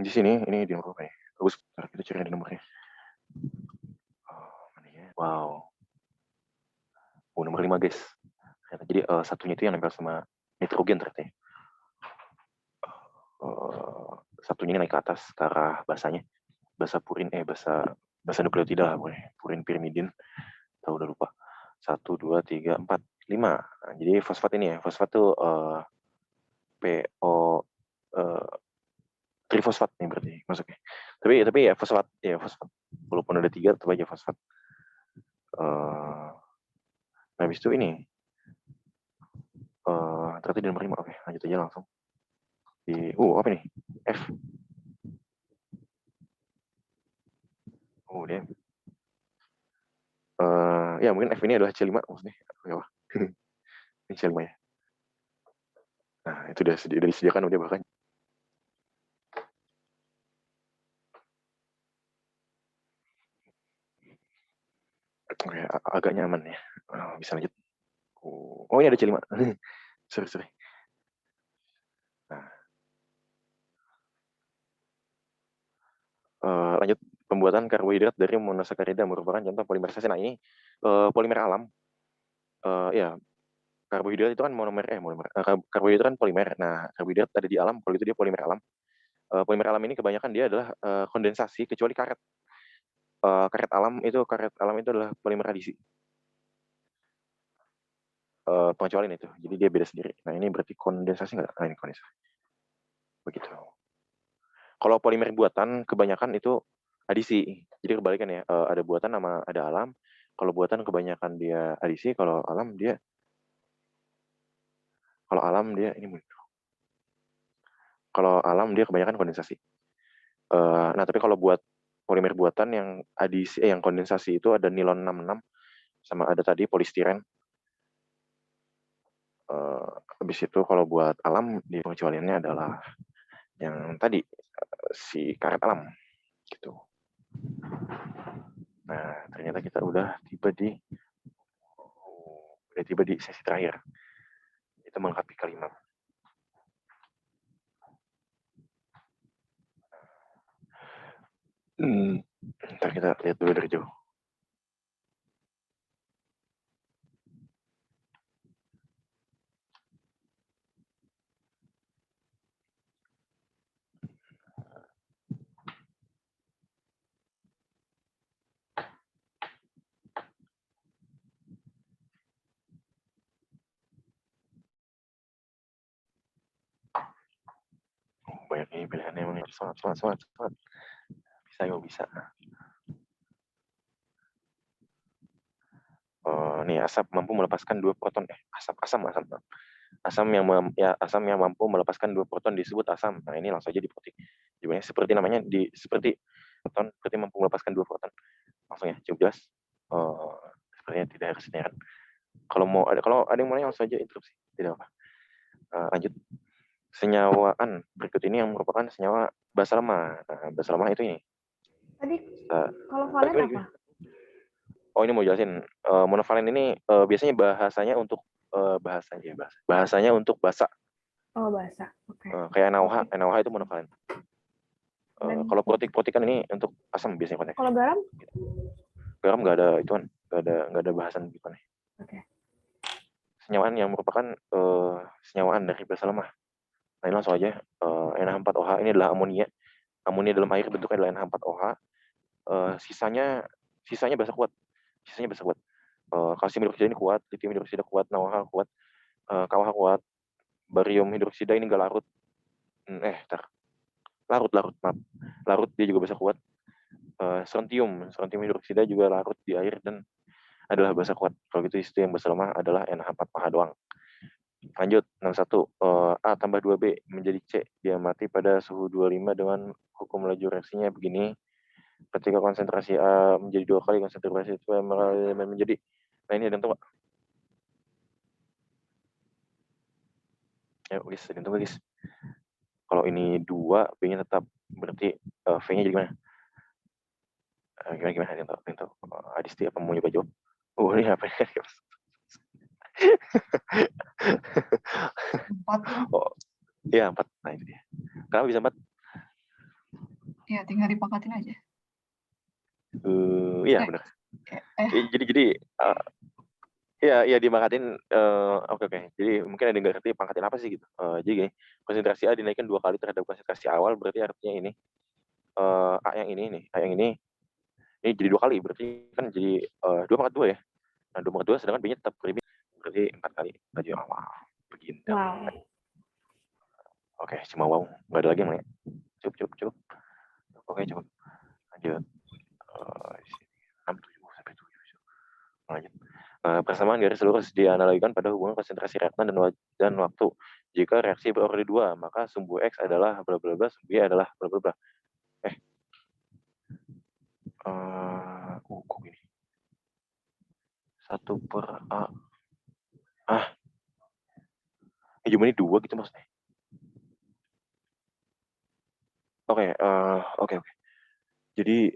Di sini ini di nomor apa ya? Bagus, kita cari di nomornya. Mana ya? Wow. Nomor 5 guys. Jadi satunya itu yang nempel sama nitrogen ternyata. Satunya ini naik ke atas ke arah basanya. Basa purin basa nukleotida lah boleh. Purin pirimidin. Tahu udah lupa. 1 2 3 4 5. Nah, jadi fosfat ini ya. Fosfat tuh PO trifosfat nih berarti masuknya. Tapi ya fosfat. Walaupun ada 3 tetap aja fosfat. Nah, habis itu ini ternyata di nomor 5. Oke, lanjut aja langsung. Apa nih? F. Dia. Ya mungkin F ini adalah C5 maksudnya. Ini C5 ya. Nah, itu udah disediakan udah bahkan. Oke, agak nyaman ya. Bisa lanjut. Ini ada C5. sorry. Nah. Lanjut, pembuatan karbohidrat dari monosakarida merupakan contoh polimerisasi. Nah, ini polimer alam. Ya, karbohidrat itu kan monomer. Karbohidrat kan polimer. Nah, karbohidrat ada di alam, kalau itu dia polimer alam. Polimer alam ini kebanyakan dia adalah kondensasi, kecuali karet. Karet alam itu adalah polimer adisi. Pengecualian itu, jadi dia beda sendiri. Nah, ini berarti kondensasi nggak? Nah, ini kondensasi. Begitu. Kalau polimer buatan kebanyakan itu adisi. Jadi kebalikan ya, ada buatan sama ada alam. Kalau buatan kebanyakan dia adisi, kalau alam dia ini muncul. Kalau alam dia kebanyakan kondensasi. Nah, tapi kalau buat polimer buatan yang adisi yang kondensasi itu ada nilon 66 sama ada tadi polistiren. Habis itu kalau buat alam di pengecualiannya adalah yang tadi si karet alam gitu. Nah, ternyata kita udah tiba di sesi terakhir. Kita melengkapi kalimat. Ntar kita lihat dulu dari jauh. Banyak ini pilihannya emang. Semangat. Bisa. Nih, asap mampu melepaskan 2 proton. Asam yang mampu melepaskan 2 proton disebut asam. Nah, ini langsung aja dipetik. Jumlahnya seperti namanya seperti proton berarti mampu melepaskan 2 proton. Langsung ya, cukup jelas. Sepertinya tidak harus diingat. Kalau ada yang mau langsung aja interupsi. Tidak apa. Lanjut. Senyawaan berikut ini yang merupakan senyawa basa lemah. Nah, basa lemah itu ini. Tadi kalau valen apa? Ini mau jelasin. Monovalen ini biasanya bahasanya untuk bahasanya untuk basa. Oh, basa. Oke. Kayak NaOH itu monovalen. Kalau protik-protikan ini untuk asam biasanya konteks. Kalau garam? Garam nggak ada ituan, nggak ada bahasan gitu nih. Oke. Senyawaan yang merupakan senyawaan dari basa lemah. Nah, ini langsung aja. NH4OH ini adalah amonia. Amonia dalam air bentuknya adalah NH4OH. Sisanya basa kuat. Kalsium hidroksida ini kuat, litium hidroksida kuat, NaOH kuat, KOH kuat, barium hidroksida ini nggak larut. Larut dia juga basa kuat. Strontium hidroksida juga larut di air dan adalah basa kuat. Kalau gitu itu yang basa lemah adalah NH4OH doang. Lanjut 61. A tambah 2B menjadi C. Dia mati pada suhu 25 dengan hukum laju reaksinya begini. Ketika konsentrasi A menjadi 2 kali konsentrasi itu menjadi. Nah, ini ada yang tahu nggak? Ya, guys, ada yang tahu guys. Kalau ini 2, B-nya tetap. Berarti V-nya jadi gimana? Gimana? Ada yang tahu? Adisti apa mau nyoba jawab? Oh, ini apa ya? 4 dong. Oh, iya 4. Nah, itu dia. Kenapa bisa 4? Ya, tinggal dipangkatin aja. Iya, benar. Jadi iya dimangkatin. Oke. Jadi mungkin ada yang nggak ngerti pangkatin apa sih gitu. Jadi gini, konsentrasi A dinaikkan 2 kali terhadap konsentrasi awal, berarti artinya ini A yang ini nih, A yang ini jadi 2 kali, berarti kan jadi 2 pangkat 2 ya. Nah 2 pangkat 2 sedangkan B-nya tetap primit, berarti 4 kali laju yang awal. Begini. Wow. Oke, cuma wow, nggak ada lagi yang lain. Cukup. Oke, cukup. Lanjut. 6, 7 sampai 7. Lanjut. Persamaan garis lurus dianalogikan pada hubungan konsentrasi reaktan dan waktu. Jika reaksi berorder 2, maka sumbu X adalah bla bla bla, sumbu Y adalah bla bla bla. Kok gini? 1/A. Cuma ini 2 gitu maksudnya. Oke. Jadi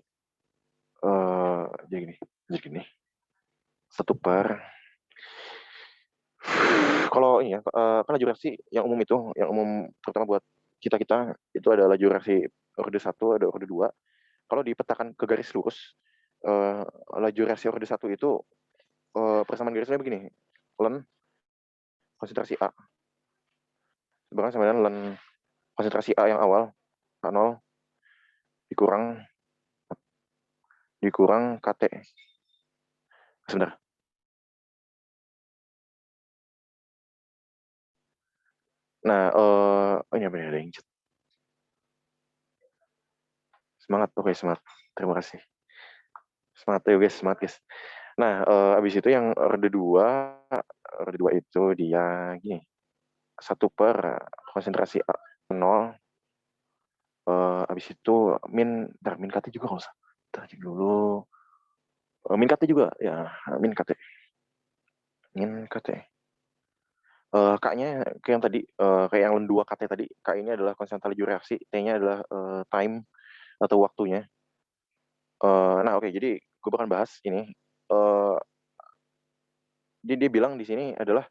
gini. 1 per kalau ini ya, kan laju reaksi yang umum terutama buat kita itu ada laju reaksi orde 1, ada orde 2. Kalau dipetakan ke garis lurus, laju reaksi orde 1 itu persamaan garisnya begini. Ln konsentrasi A sebenarnya sama dengan ln konsentrasi A yang awal A0 dikurang KT. Sebentar. Nah, ini apa ada yang chat. Semangat, oke semangat. Terima kasih. Semangat ya guys, guys. Nah, habis itu yang orde 2 itu dia gini. 1 per konsentrasi A0. Habis itu min KT juga nggak usah. Cek dulu. Min KT juga ya, min KT. K-nya kayak yang tadi, kayak yang 2 KT tadi. K ini adalah konstanta laju reaksi, T-nya adalah time atau waktunya. Nah, oke, jadi gue bakal bahas ini. Dia bilang di sini adalah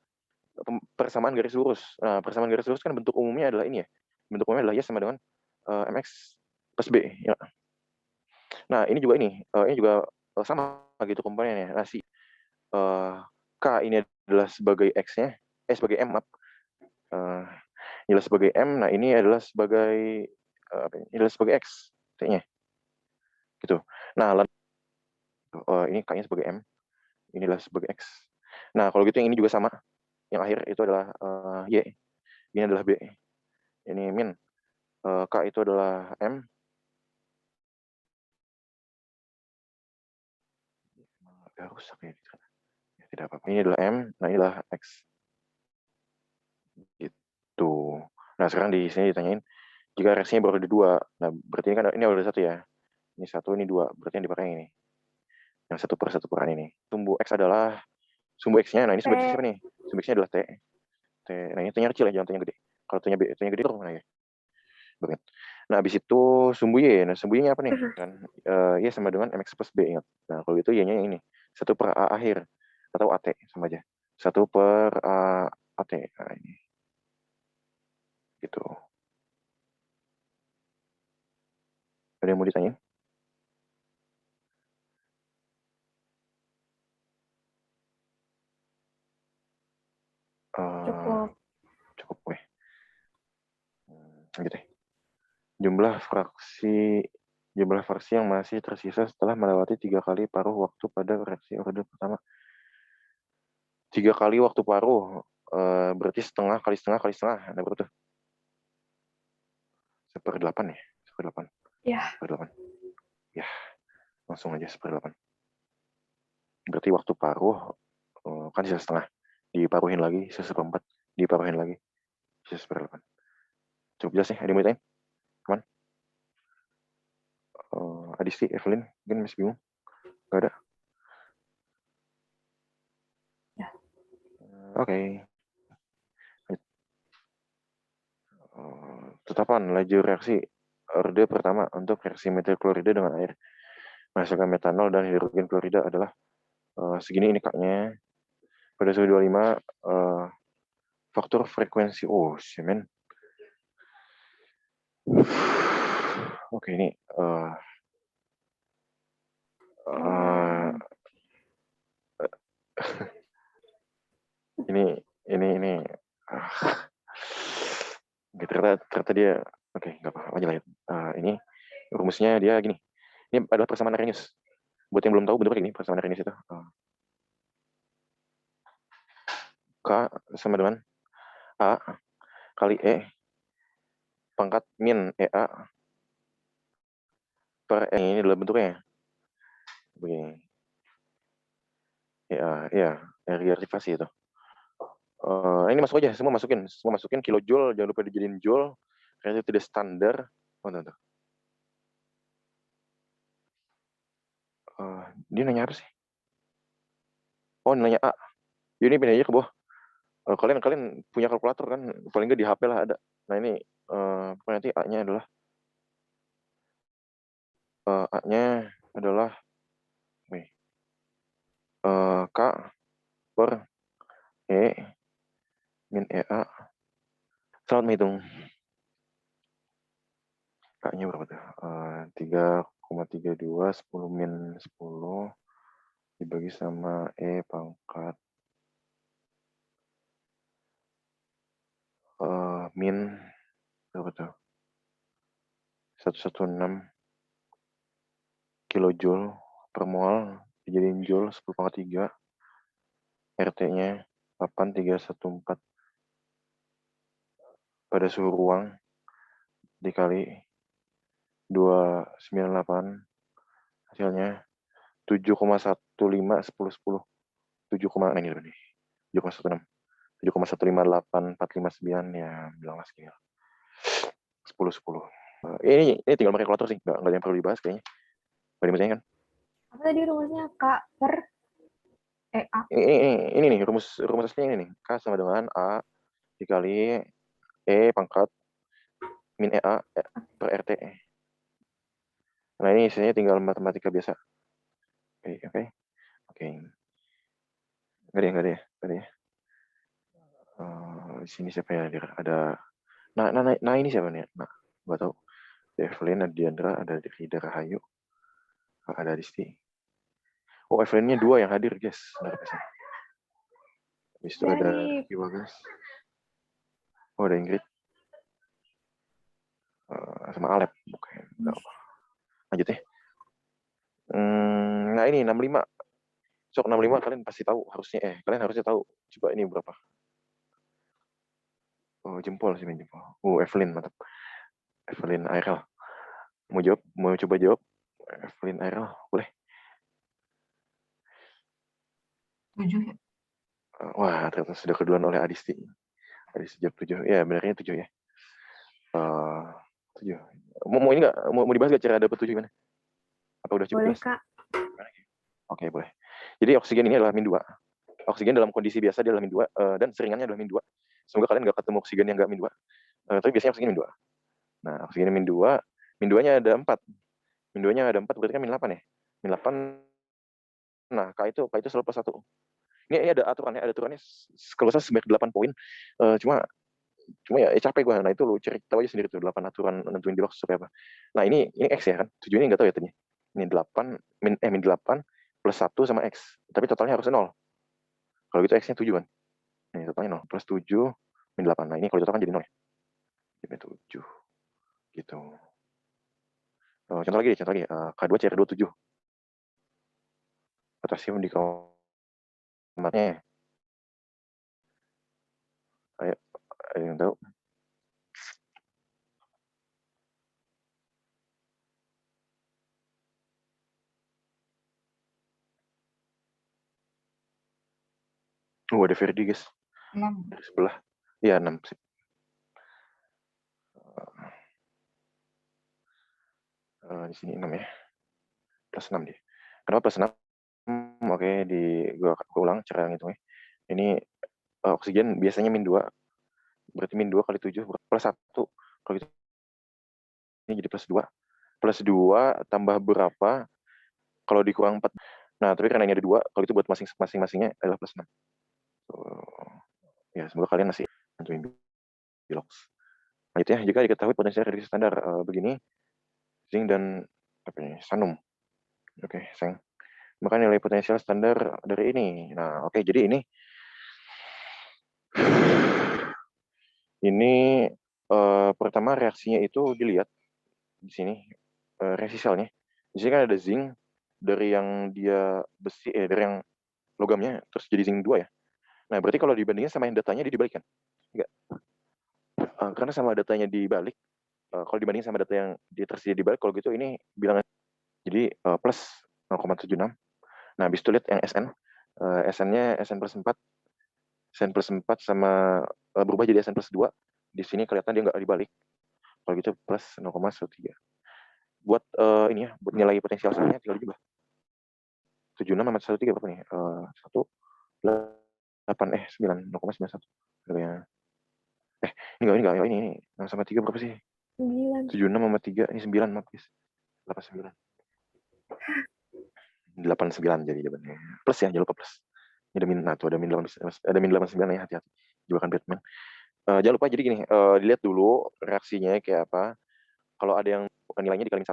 persamaan garis lurus. Nah, persamaan garis lurus kan bentuk umumnya adalah ini ya. Bentuk umumnya adalah Y sama dengan MX plus B. Ya. Nah, ini juga sama gitu komponennya. Nah, si K ini adalah sebagai X-nya, sebagai M, maaf. Ini adalah sebagai M, nah ini adalah sebagai X, T-nya. Gitu. Nah, ini K-nya sebagai M, ini adalah sebagai X. Nah, kalau gitu yang ini juga sama. Yang akhir itu adalah Y. Ini adalah B. Ini min. K itu adalah M. Agak rusak ya. Tidak apa-apa. Ini adalah M, nah ini adalah X. Gitu. Nah, sekarang di sini ditanyain, jika reaksinya baru ada 2, nah berarti ini kan ini ada 1 ya. Ini 1, ini 2, berarti yang dipakai ini. Yang 1 per 1 peran ini. Sumbu X adalah, sumbu X-nya, nah ini sumbu X siapa nih? Sumbu X-nya adalah T. Nah ini T-nya kecil ya, jangan T-nya gede. Kalau T-nya gede itu mana ya? Bagian. Nah, habis itu sumbu Y. Nah, sumbu Y-nya apa nih? Kan Y sama dengan MX plus B, ingat. Nah, kalau itu Y-nya yang ini. 1 per A akhir. Atau AT, sama aja. 1 per A AT. Nah, ini. Gitu. Ada yang mau ditanyain? Cukup, oke. Lanjut deh. Jumlah fraksi yang masih tersisa setelah melewati 3 kali paruh waktu pada reaksi orde pertama. 3 kali waktu paruh, berarti setengah kali setengah. Ada berapa tuh? 1/8 ya? 1/8. Ya. 1/8. Ya, langsung aja 1/8. Berarti waktu paruh, kan sisa setengah. Diparuhin lagi, sisa 1/4. Diparuhin lagi, sisa 1/8. Cukup jelas nih, ada yang mau ditanyain? Teman? Adisti, Evelyn, mungkin masih bingung? Gak ada? Ya. Oke. Tetapan laju reaksi orde pertama untuk reaksi metil klorida dengan air menghasilkan metanol dan hidrogen klorida adalah segini ini K-nya. Pada suhu 25 faktor frekuensi semen. Oke, ini ini ternyata dia oke, nggak apa-apa aja lah ya. Ini rumusnya dia gini. Ini adalah persamaan Arrhenius. Buat yang belum tahu bentuknya ini persamaan Arrhenius itu. K sama dengan A kali E pangkat min EA per E. Ini adalah bentuknya. Begini. Ya, energi aktivasi itu. Ini masuk aja, semua masukin kilojoule, jangan lupa dijadiin joule, karena itu tidak standar. Tuh. Dia nanya apa sih? Nanya A. Jadi ini pindah aja ke bawah. Kalian punya kalkulator kan? Paling nggak di HP lah ada. Nah ini nanti A-nya adalah K per E min EA. Selamat menghitung. K-nya berapa tuh? 3,32 10 min 10 dibagi sama E pangkat min berapa tuh? 116 kilojoule per mol dijadiin joule 10/3. RT-nya 8314 pada suhu ruang dikali 298 hasilnya 7,15 10 10 7, ini nih 7,16 7,158 ya bilanglah segini 10 10. Ini tinggal pakai kalkulator sih, nggak ada yang perlu dibahas kayaknya. Nggak dibacain kan? Apa tadi rumusnya? K per A. Ini nih rumus aslinya ini nih. K sama dengan A dikali E pangkat min EA per RT. Nah ini isinya tinggal matematika biasa. Oke. Nggak ada ya. Di sini siapa ya? Ada. Nah ini siapa nih? Nah, nggak tahu. Evelyn, ada Diandra, ada Rida Rahayu, ada Disti. Evelyn-nya 2 yang hadir, guys. Habis itu ada Ricky Wagas. Ada Ingrid. Sama Alep. Oke. Lanjut ya. Nah ini 65. Sok 65 kalian pasti tahu harusnya. Kalian harusnya tahu. Coba ini berapa? Jempol sih, jempol. Evelyn, mantap. Evelyn ARL. Mau coba jawab? Evelyn ARL, boleh? 7 ya. Wah, ternyata sudah keduluan oleh Adisti. Adisti jawab 7. Ya, benarnya 7 ya. 7. Mau ini nggak? Mau dibahas nggak cara dapat 7 gimana? Apa udah cukup? Boleh, Kak. Oke, boleh. Jadi oksigen ini adalah min 2. Oksigen dalam kondisi biasa dia adalah min 2 dan seringannya adalah min 2. Semoga kalian nggak ketemu oksigen yang nggak min 2. Tapi biasanya oksigen min 2. Nah, oksigen min 2, min 2-nya ada 4. Min 2-nya ada 4 berarti kan min 8 ya. Min 8. Nah, K itu selalu plus 1. Ini ada aturannya kalau saya sebanyak 8 poin. Cuma ya capek gue. Nah, itu lu cari tahu aja sendiri tuh 8 aturan nentuin di box supaya apa. Nah, ini X ya kan. 7 ini enggak tahu ya tadinya. Ini 8 min 8 plus 1 sama X. Tapi totalnya harusnya 0. Kalau gitu X-nya 7 kan. Ini totalnya 0. Plus 7 min 8. Nah, ini kalau total kan jadi 0 ya. Jadi 7. Gitu. Contoh lagi. K2 CR27. Potasium di kamarnya. Ayo, ada yang tahu? Ada Ferdi, guys. 6. Dari sebelah. Iya, 6 sih. Di sini 6 ya. Plus 6 dia. Kenapa plus 6? Oke, gua ulang cara yang hitungnya. Ini oksigen biasanya min 2. Berarti min 2 kali 7 plus 1. Kalau gitu ini jadi plus 2. Plus 2 tambah berapa kalau dikurang 4. Nah, tapi karena ini ada 2, kalau itu buat masing-masingnya adalah plus 6. Ya, semoga kalian masih nentuin bilox. Lanjutnya, jika diketahui potensial reduksi standar begini, zinc dan sanum. Oke, seng. Maka nilai potensial standar dari ini. Nah, oke, jadi ini pertama reaksinya itu dilihat di sini reaksi selnya. Di sini kan ada zinc dari yang dia besi dari yang logamnya terus jadi zinc 2 ya. Nah, berarti kalau dibandingin sama yang datanya dia dibalik kan? Enggak. Karena sama datanya dibalik, kalau dibandingin sama data yang tersedia dibalik, kalau gitu ini bilangan jadi plus 0,76. Nah, habis itu lihat yang SN. SN-nya SN plus 4. SN plus 4 sama berubah jadi SN plus 2. Di sini kelihatan dia nggak dibalik. Kalau gitu plus 0,13. Buat ini ya, buat nilai potensial salnya tinggal dijumlah. 76 sama 13 berapa nih? 9, 0,91. Ini enggak, ini sama 3 berapa sih? 9. 76 sama 3, ini 9, maaf guys. 89. 89 jadi jawabannya. Plus ya, jangan lupa plus. Ini ada min, nah tuh ada min 89 ya, hati-hati. Jebakan Batman. Jangan lupa jadi gini, dilihat dulu reaksinya kayak apa. Kalau ada yang bukan nilainya dikali 1,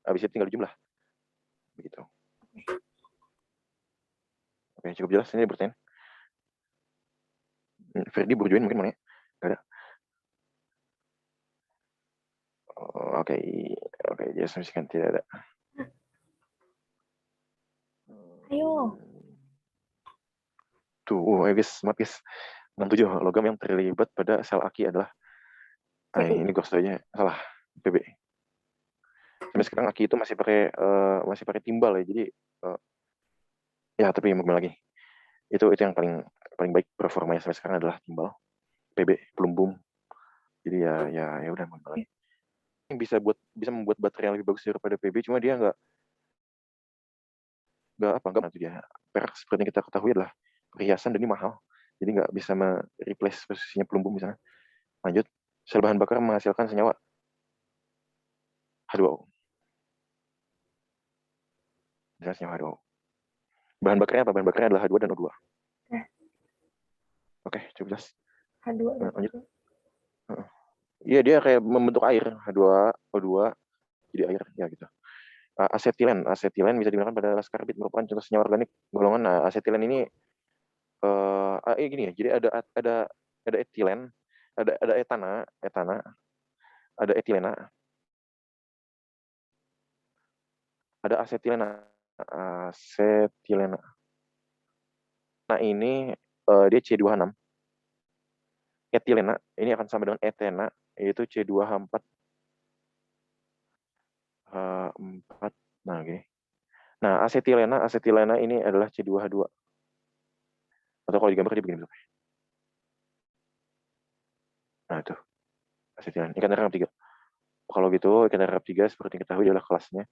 habis itu tinggal dijumlah. Begitu. Oke, cukup jelas ini bertanya. Ferdi berjuin mungkin mana ya? Gak ada. Oke, jelas misalkan tidak ada. Ayo. Tuh, guys, maaf guys. 67 logam yang terlibat pada sel aki adalah ini gue aja salah PB. Sampai sekarang aki itu masih pakai timbal ya, jadi ya tapi mau lagi itu yang paling baik performanya sampai sekarang adalah timbal PB plumbum. Jadi ya udah mau lagi. Bisa membuat baterai yang lebih bagus daripada PB, cuma dia nggak nanti dia perak seperti yang kita ketahui adalah perhiasan dan ini mahal, jadi nggak bisa mereplace posisinya plumbum misalnya. Lanjut, sel bahan bakar menghasilkan senyawa H2O. Senyawa H2O. Bahan bakarnya apa? Bahan bakarnya adalah H2 dan O2. Oke, cukup jelas. H2. Lanjut. Iya, dia kayak membentuk air, H2O2 jadi air ya gitu. Asetilen bisa digunakan pada askarbit, merupakan contoh senyawa organik golongan. Nah, asetilen ini gini ya, jadi ada etilen, ada etana, ada etilena, ada asetilena. Nah, ini dia C2H6. Etilena ini akan sama dengan etena, yaitu C2H4. H4. Nah, gini. Nah, asetilena ini adalah C2H2. Atau kalau digambar dia begini. Nah, itu. Asetilena. Ikan terangkap 3. Kalau gitu, ikan terangkap 3 seperti yang kita tahu adalah kelasnya.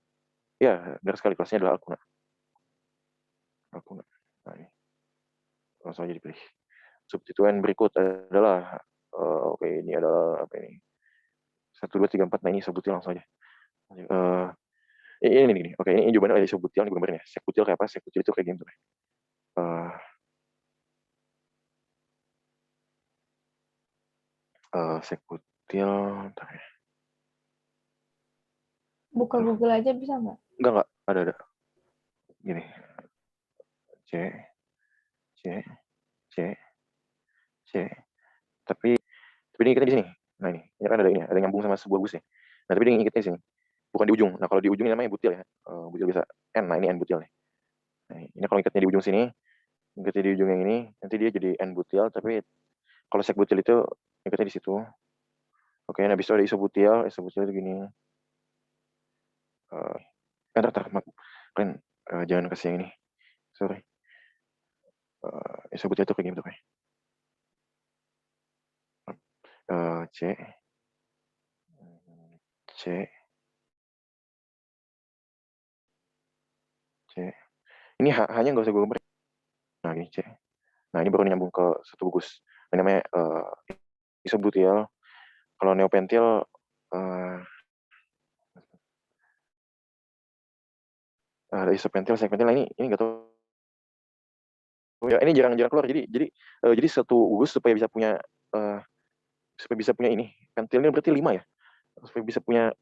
Ya, benar sekali, kelasnya adalah alkuna. Nah, ini. Langsung aja dipilih. Substituen berikut adalah ini adalah apa ini? 1, 2, 3, 4. Nah, ini isobutil langsung aja. Ini. Oke, ini jawabannya ada isobutil di gambarnya. Sekbutil kayak apa? Sekbutil itu kayak gini tuh. Sekbutil, bentar ya. Buka Google aja bisa nggak? Enggak, ada. Gini. C. Tapi ini kita di sini. Nah, ini kan ada nyambung sama sebuah bus ya. Nah, tapi dia ngikatnya di sini. Bukan di ujung. Nah, kalau di ujung ini namanya butil ya. Butil bisa N. Nah, ini N butil nih. Nah, ini kalau ngikatnya di ujung sini, ngikatnya di ujung yang ini, nanti dia jadi N butil, tapi kalau sek butil itu ngikatnya di situ. Oke, nah habis itu ada isobutil itu gini. Kalian jangan kasih yang ini. Sorry. Isobutil itu kayak gini tuh kayak. C. Ini hanya nggak usah gue gambar. Nah, ini C. Nah, ini baru nyambung ke satu gugus. Ini namanya isobutil. Kalau neopentil ada isopentil, sekpentil. Nah, ini nggak tahu. Ya, ini jarang-jarang keluar. Jadi satu gugus supaya bisa punya ini pentilnya berarti 5 ya. Supaya bisa punya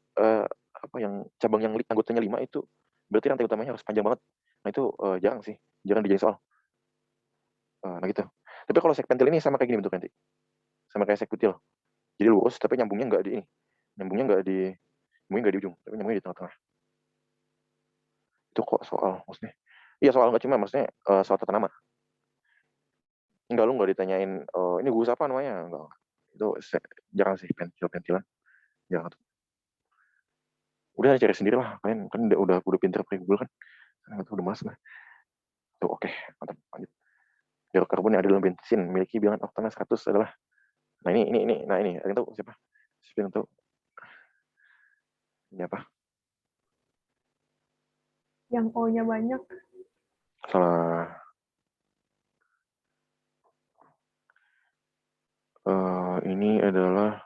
apa yang cabang yang anggotanya 5 itu berarti rantai utamanya harus panjang banget. Nah itu jarang sih, jarang dijadiin soal. Nah gitu. Tapi kalau sekpentil ini sama kayak gini bentuk nanti, sama kayak sekbutil. Jadi lurus tapi nyambungnya nggak di ini, nyambungnya nggak di ujung, tapi nyambungnya di tengah-tengah. Itu kok soal maksudnya? Iya soal nggak cuma maksudnya soal tata nama. Enggak, lu nggak ditanyain ini gugus apa namanya, enggak. Itu jarang sih pentilan, jarang tuh. Udah cari sendiri lah, kalian kan udah pinter pakai Google kan, udah malas lah. Tuh oke, mantap, lanjut. Jalur karbon yang ada dalam bensin memiliki bilangan oktannya 100 adalah, nah ini, ada yang tahu siapa? Siapa yang tahu? Ini apa? Yang O-nya banyak. Salah. Ini adalah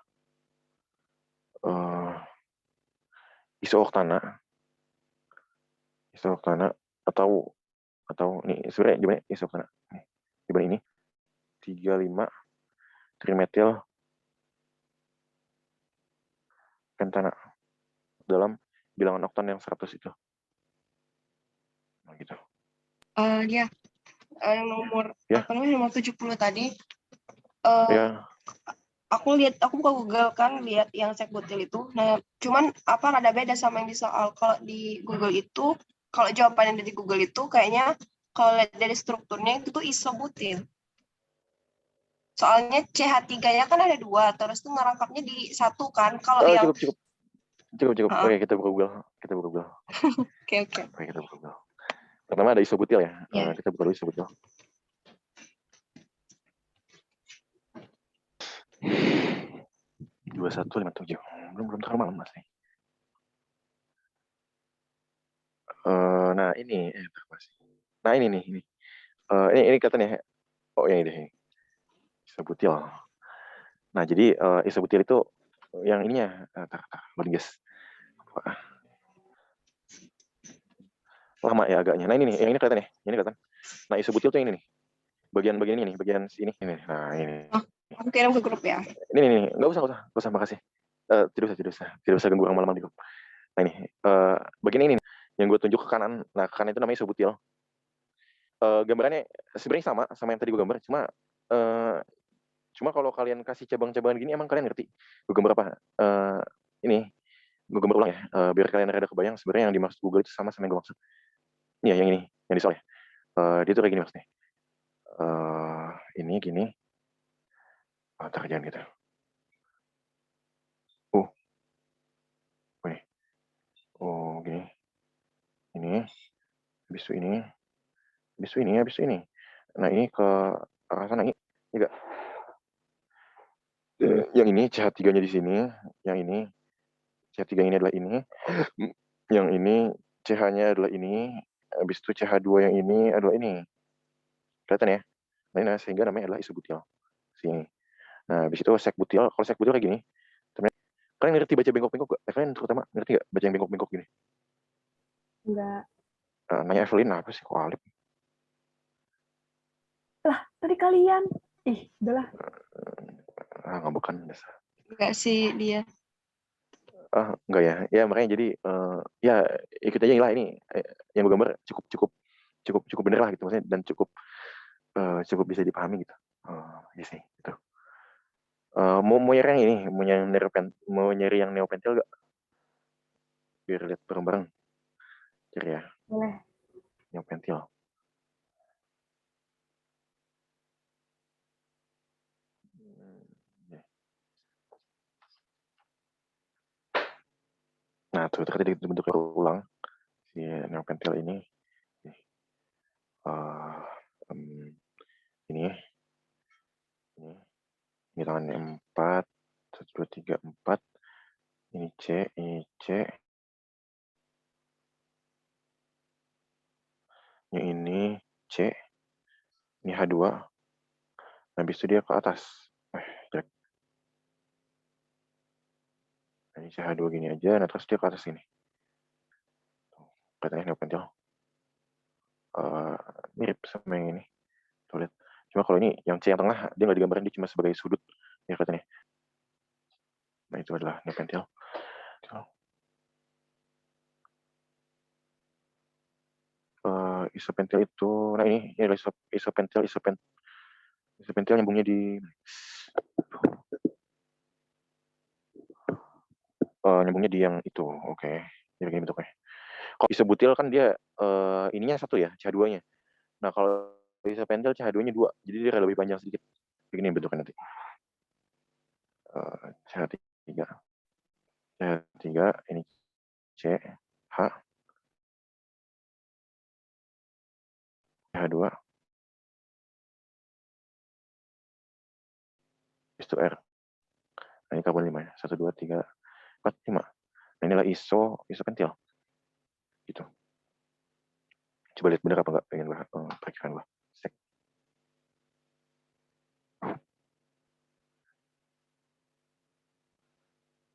isooktana atau nih sebenarnya gimana isooktana? Gimana ini? 35 trimetil pentana dalam bilangan oktan yang 100 itu. Nah, gitu. Dia nomor Ya. nomor 70 tadi. Ya. Aku buka Google kan, lihat yang sekbutil itu. Nah, cuman rada beda sama yang di soal. Kalau di Google itu, kalau jawaban yang dari Google itu kayaknya kalau lihat dari strukturnya itu tuh isobutil. Soalnya CH3-nya kan ada 2, terus tuh ngerangkapnya di 1 kan. Kalau yang Cukup. Oke, kita buka Google. Oke. Oke, kita buka Google. Pertama ada isobutil ya. Ya. Kita buka dulu isobutil. Dua 2157. Belum terlalu malam mas nih. Nah ini nah ini nih ini katanya yang ini isobutil. Nah jadi isobutil itu yang ininya loading guys. Lama ya agaknya. Nah ini nih yang ini kelihatan. Nah isobutil tuh ini nih bagian ini nih bagian sini ini. Nah ini. Aku kirim ke grup ya. Ini nggak usah makasih. Tidak usah ganggu orang malam di grup. Nah ini bagian ini nih, yang gue tunjuk ke kanan. Nah ke kanan itu namanya isobutil. Gambarannya sebenarnya sama yang tadi gue gambar, cuma kalau kalian kasih cabang-cabangan gini emang kalian ngerti gue gambar apa. Ini gue gambar ulang ya, biar kalian rada kebayang sebenarnya yang dimaksud Google itu sama yang gue maksud. Iya yang ini yang di soal ya. Dia tuh kayak gini maksudnya. Ini gini. Jangan gitu. Gini. Gini. Ini. Habis itu ini. Nah ini ke arah sana ini. Enggak. Yang ini CH3-nya di sini, yang ini CH3 ini adalah ini, yang ini CH-nya adalah ini, habis itu CH2 yang ini adalah ini. Kelihatan ya? Nah, sehingga namanya adalah isobutil. Sini. Nah, habis itu sekbutil, kalau sekbutil kayak gini. Kalian ngerti baca bengkok-bengkok gak? Kalian terutama ngerti gak baca yang bengkok-bengkok gini? Enggak. Nanya Evelyn, apa sih kok Alip? Lah, tadi kalian. Ih, udahlah. Ngabukan dasar. Enggak sih dia. Enggak ya. Ya makanya jadi ya ikut aja lah ini yang gue gambar cukup bener lah gitu maksudnya dan cukup bisa dipahami gitu. Ya sih gitu. Mau nyari yang ini, mau nyari yang neopentil gak? Biar lihat bareng-bareng. Cari ya. Boleh. Neopentil. Nah, tuh tadi dibentuk ulang si neopentil ini. Ini tangannya 4, 1, 2, 3, 4. Ini C. Yang ini C. Ini H2. Habis itu dia ke atas. Jelek. Ini CH2 gini aja, nah terus dia ke atas sini. Katanya neopentil. mirip sama yang ini. Tuh lihat. Cuma kalau ini yang C yang tengah dia nggak digambarin, dia cuma sebagai sudut ya kelihatannya. Nah itu adalah neopentil. Isopentil itu, nah ini adalah isopentil nyambungnya di yang itu. Oke. Jadi begini bentuknya. Kalau isobutil kan dia ininya satu ya, CH2-nya. Nah, kalau isopentil CH2-nya 2. Jadi dia lebih panjang sedikit. Begini bentuknya nanti. CH3. CH3 ini C, H, CH2, itu R. Nah, ini karbon 5 ya. 1, 2, 3, 4, 5. Nah, inilah isopentil. Gitu. Coba lihat benar apa enggak, pengen lah perkiraan lah. Sek.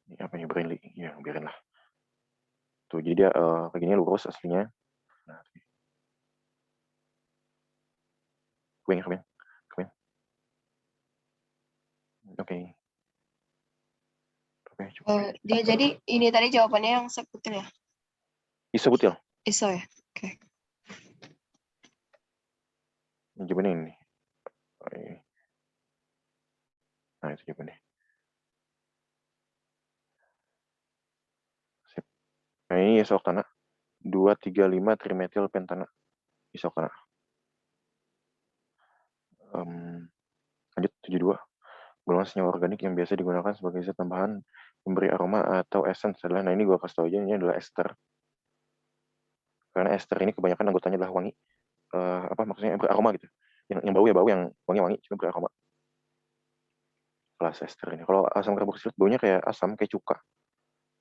Ini apa ya, Brainly? Ya, biarin lah. Tuh, jadi dia kayak gini lurus aslinya. Nah, Kemeng. Oke. Oke, coba. Dia jadi ini tadi jawabannya yang sekutil ya? Isobutil. Iso ya? Oke. Jawabannya ini. Nah, itu jawabannya. Sip. Nah, ini isoktana. 2,3,5 trimetil pentana. Isoktana. Lanjut 72. Golongan senyawa organik yang biasa digunakan sebagai zat tambahan memberi aroma atau essence adalah, nah ini gue kasih tau aja, ini adalah ester. Karena ester ini kebanyakan anggotanya adalah wangi. Maksudnya beraroma gitu. Yang bau ya bau, yang wangi cuma beraroma. Kelas ester ini. Kalau asam karboksilat baunya kayak asam, kayak cuka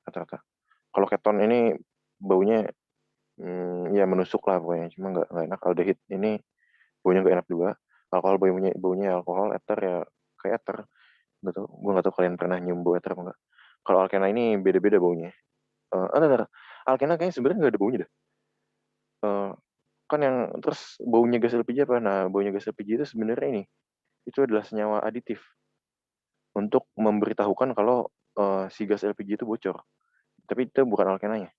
rata-rata. Kalau keton ini baunya ya menusuk lah pokoknya, cuma nggak enak. Aldehid ini baunya nggak enak juga. Alkohol baunya alkohol, eter ya kayak eter. Gue nggak tahu kalian pernah nyium bau eter apa enggak. Kalau alkena ini beda-beda baunya. Alkena kayaknya sebenarnya nggak ada baunya deh. Kan yang terus baunya gas LPG apa? Nah, baunya gas LPG itu sebenarnya ini. Itu adalah senyawa aditif untuk memberitahukan kalau si gas LPG itu bocor. Tapi itu bukan alkenanya.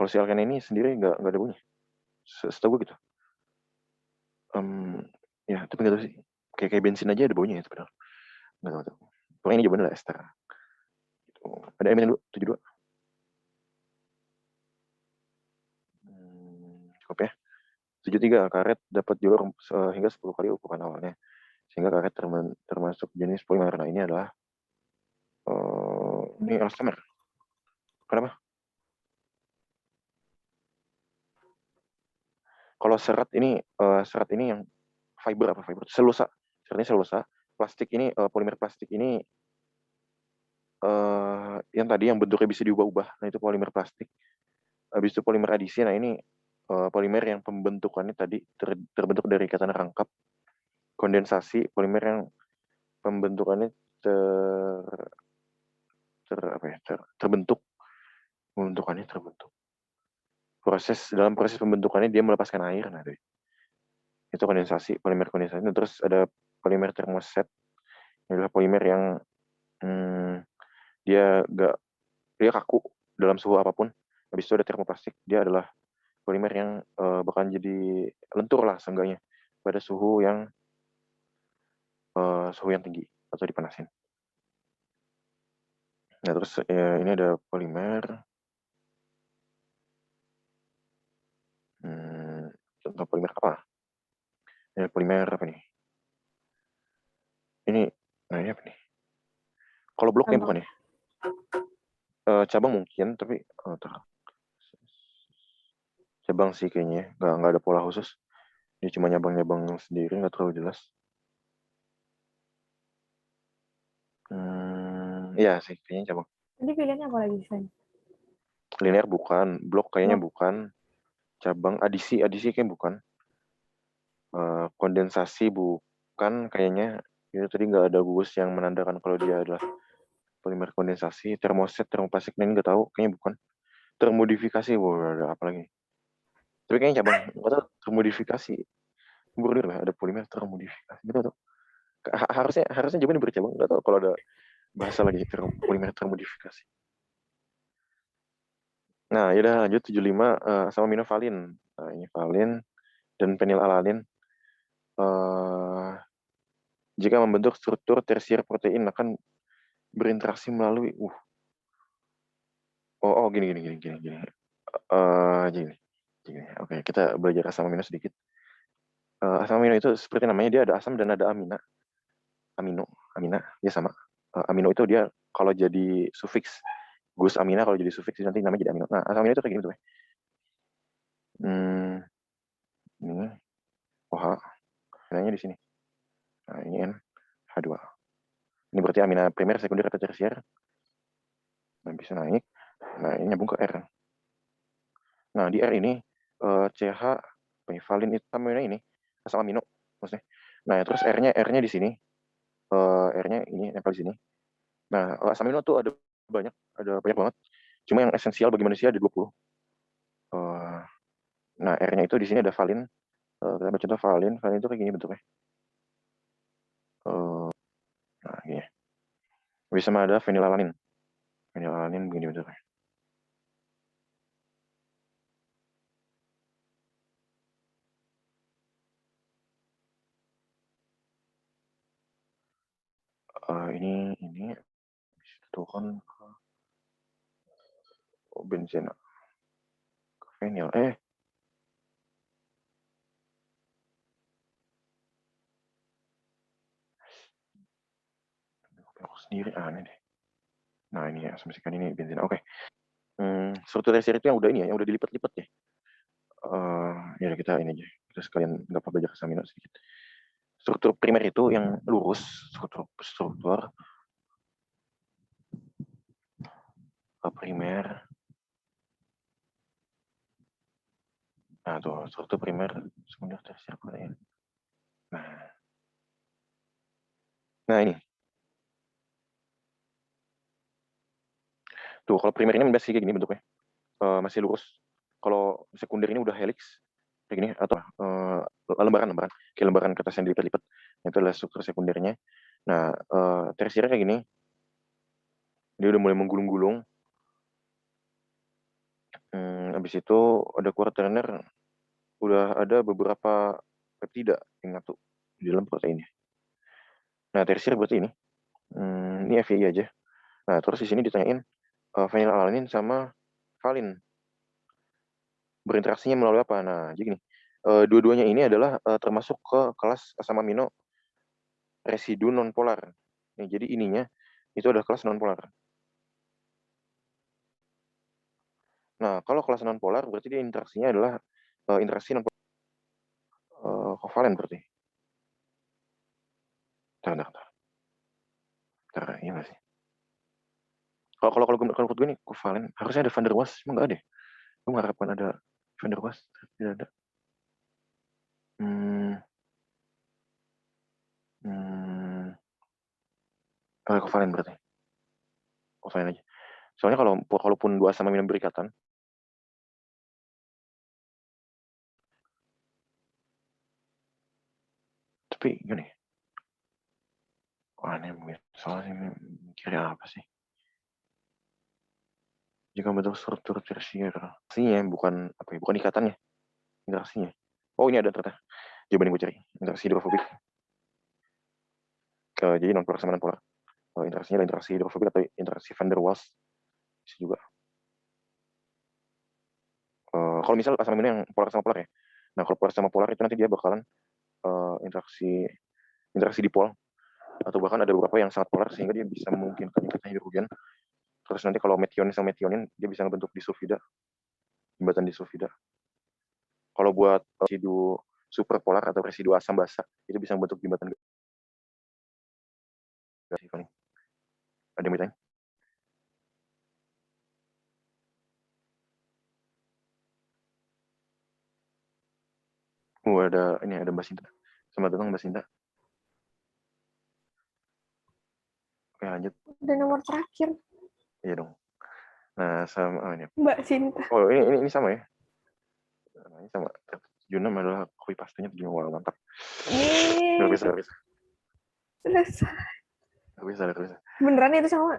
Kalau si alkena ini sendiri nggak ada baunya. Setahu gue gitu. Ya, tapi nggak tahu sih. Kayak bensin aja ada baunya ya padahal. Nggak tahu. Pokoknya ini jawabannya adalah ester. Gitu. Ada M dulu, 72. Cukup ya. 73, karet dapat diulur hingga 10 kali ukuran awalnya. Sehingga karet termasuk jenis polimer. Nah, ini adalah ini elastomer. Kenapa? Kalau serat ini yang fiber apa fiber? Selulosa. Seratnya selulosa. Plastik ini polimer plastik ini yang tadi yang bentuknya bisa diubah-ubah. Nah, itu polimer plastik. Habis itu polimer adisi. Nah, ini polimer yang pembentukannya tadi terbentuk dari ikatan rangkap. Kondensasi polimer yang pembentukannya terbentuk. Pembentukannya terbentuk. Dalam proses pembentukannya dia melepaskan air. Nah, itu kondensasi, polimer kondensasi. Terus ada polimer termoset. Ini adalah polimer yang dia kaku dalam suhu apapun. Habis itu ada termoplastik. Dia adalah polimer yang bahkan jadi lentur lah seenggaknya pada suhu yang tinggi atau dipanasin. Nah, terus ini ada polimer. Contoh polimer apa? Ini polimer apa nih? Ini apa nih? Kalau blok kayak bukan ya? Cabang mungkin, tapi cabang sih kayaknya. Nggak ada pola khusus. Dia cuma nyabang-nyabang sendiri, nggak terlalu jelas. Iya sih, kayaknya cabang. Jadi pilihannya apa lagi, Sen? Linear bukan, blok kayaknya bukan, cabang, adisi kayaknya bukan, kondensasi bukan kayaknya. Itu tadi nggak ada gugus yang menandakan kalau dia adalah polimer kondensasi. Termoset, termoplastik ini nggak tahu, kayaknya bukan. Termodifikasi, ada apa lagi? Tapi kayaknya cabang nggak tahu termodifikasi. Bordir lah, ada polimer termodifikasi. Nggak tahu. Harusnya jawabannya bercabang. Nggak tahu kalau ada bahasa lagi polimer termodifikasi. Nah, yaudah lanjut 75 sama aminovalin. Nah, ini valin dan fenilalanine. Jika membentuk struktur tersier protein akan berinteraksi melalui gini. Gini. Oke, kita belajar asam amino sedikit. Asam amino itu seperti namanya, dia ada asam dan ada amina. Amina, dia sama. Amino itu dia kalau jadi sufiks. Gus amina kalau jadi sufiks nanti namanya jadi amino. Nah, asam amino itu kayak gini tuh. Ini OH. Aminanya di sini. Nah, ini N, H2. Ini berarti amina primer, sekunder, atau tersier. Nah, bisa naik. Nah, ini nyambung ke R. Nah, di R ini CH, valin itu amino ini, asam amino maksudnya. Nah, terus R-nya di sini. R-nya ini nempel di sini. Nah, asam amino tuh ada banyak banget. Cuma yang esensial bagi manusia ada 20. Nah, R-nya itu di sini ada valin. Kita ambil contoh valin. Valin itu kayak gini bentuknya. Nah, gini. Bisa ada fenilalanin. Fenilalanin begini bentuknya. Ini itu kan benzena ke fenil. Aku sendiri aneh deh. Nah, ini ya, asumsikan ini benzena. Oke. Struktur tersier itu yang udah ini ya, yang udah dilipat-lipat ya. Ya kita ini aja. Kita sekalian nggak apa belajar asam amino sedikit. Struktur primer itu yang lurus, struktur primer. Nah, tuh struktur primer, sekunder, tersier protein. Nah ini. Tuh, kalau primer ini masih kayak gini bentuknya. Masih lurus. Kalau sekunder ini udah helix kayak gini, atau lembaran kayak lembaran kertas yang dilipat-lipat. Itu adalah struktur sekundernya. Nah, tersiernya kayak gini. Dia udah mulai menggulung-gulung. Habis itu ada quaterner, udah ada beberapa peptida yang nyatu di dalam proteinnya. Nah, tersier berarti ini. Ini FAI aja. Nah, terus di sini ditanyain fenilalanin sama valin. Berinteraksinya melalui apa? Nah, jadi gini. Dua-duanya ini adalah termasuk ke kelas asam amino residu nonpolar. Nah, jadi ininya itu adalah kelas nonpolar. Nah, kalau kelas nonpolar berarti dia interaksinya adalah interaksi nonpolar kovalen berarti. Bentar, iya masih. Kalau menurut gue nih kovalen harusnya ada van der Waals, emang nggak ada. Gue mengharapkan ada van der Waals, tidak ada. Kovalen berarti. Kovalen aja. Soalnya kalaupun dua asam amino berikatan, tapi gini. Ini soalnya mikirnya apa sih? Jika bentuk struktur tersier, interaksinya bukan ikatannya, interaksinya. Oh, ini ada ternyata. Jawaban yang gue cari, interaksi hidrofobik. Jadi non-polar sama non-polar. Interaksinya adalah interaksi hidrofobik atau interaksi van der Waals. Bisa juga. Kalau misal asam amino yang polar sama polar ya. Nah, kalau polar sama polar itu nanti dia bakalan interaksi dipol, atau bahkan ada beberapa yang sangat polar sehingga dia bisa memungkinkan ikatan hidrogen. Terus nanti kalau metionin sama metionin dia bisa ngebentuk disulfida, jembatan disulfida. Kalau buat residu superpolar atau residu asam basa itu bisa membentuk jembatan. Ada yang bertanya? Ada Mbak Sinta. Selamat datang Mbak Sinta. Oke, lanjut. Udah nomor terakhir. Iya dong. Nah, sama ini. Mbak Sinta. Oh, ini sama ya. Ini sama 76 adalah copy paste-nya 75. Wah, mantap. Yeay, Gak bisa. selesai. Gak bisa. Beneran itu sama?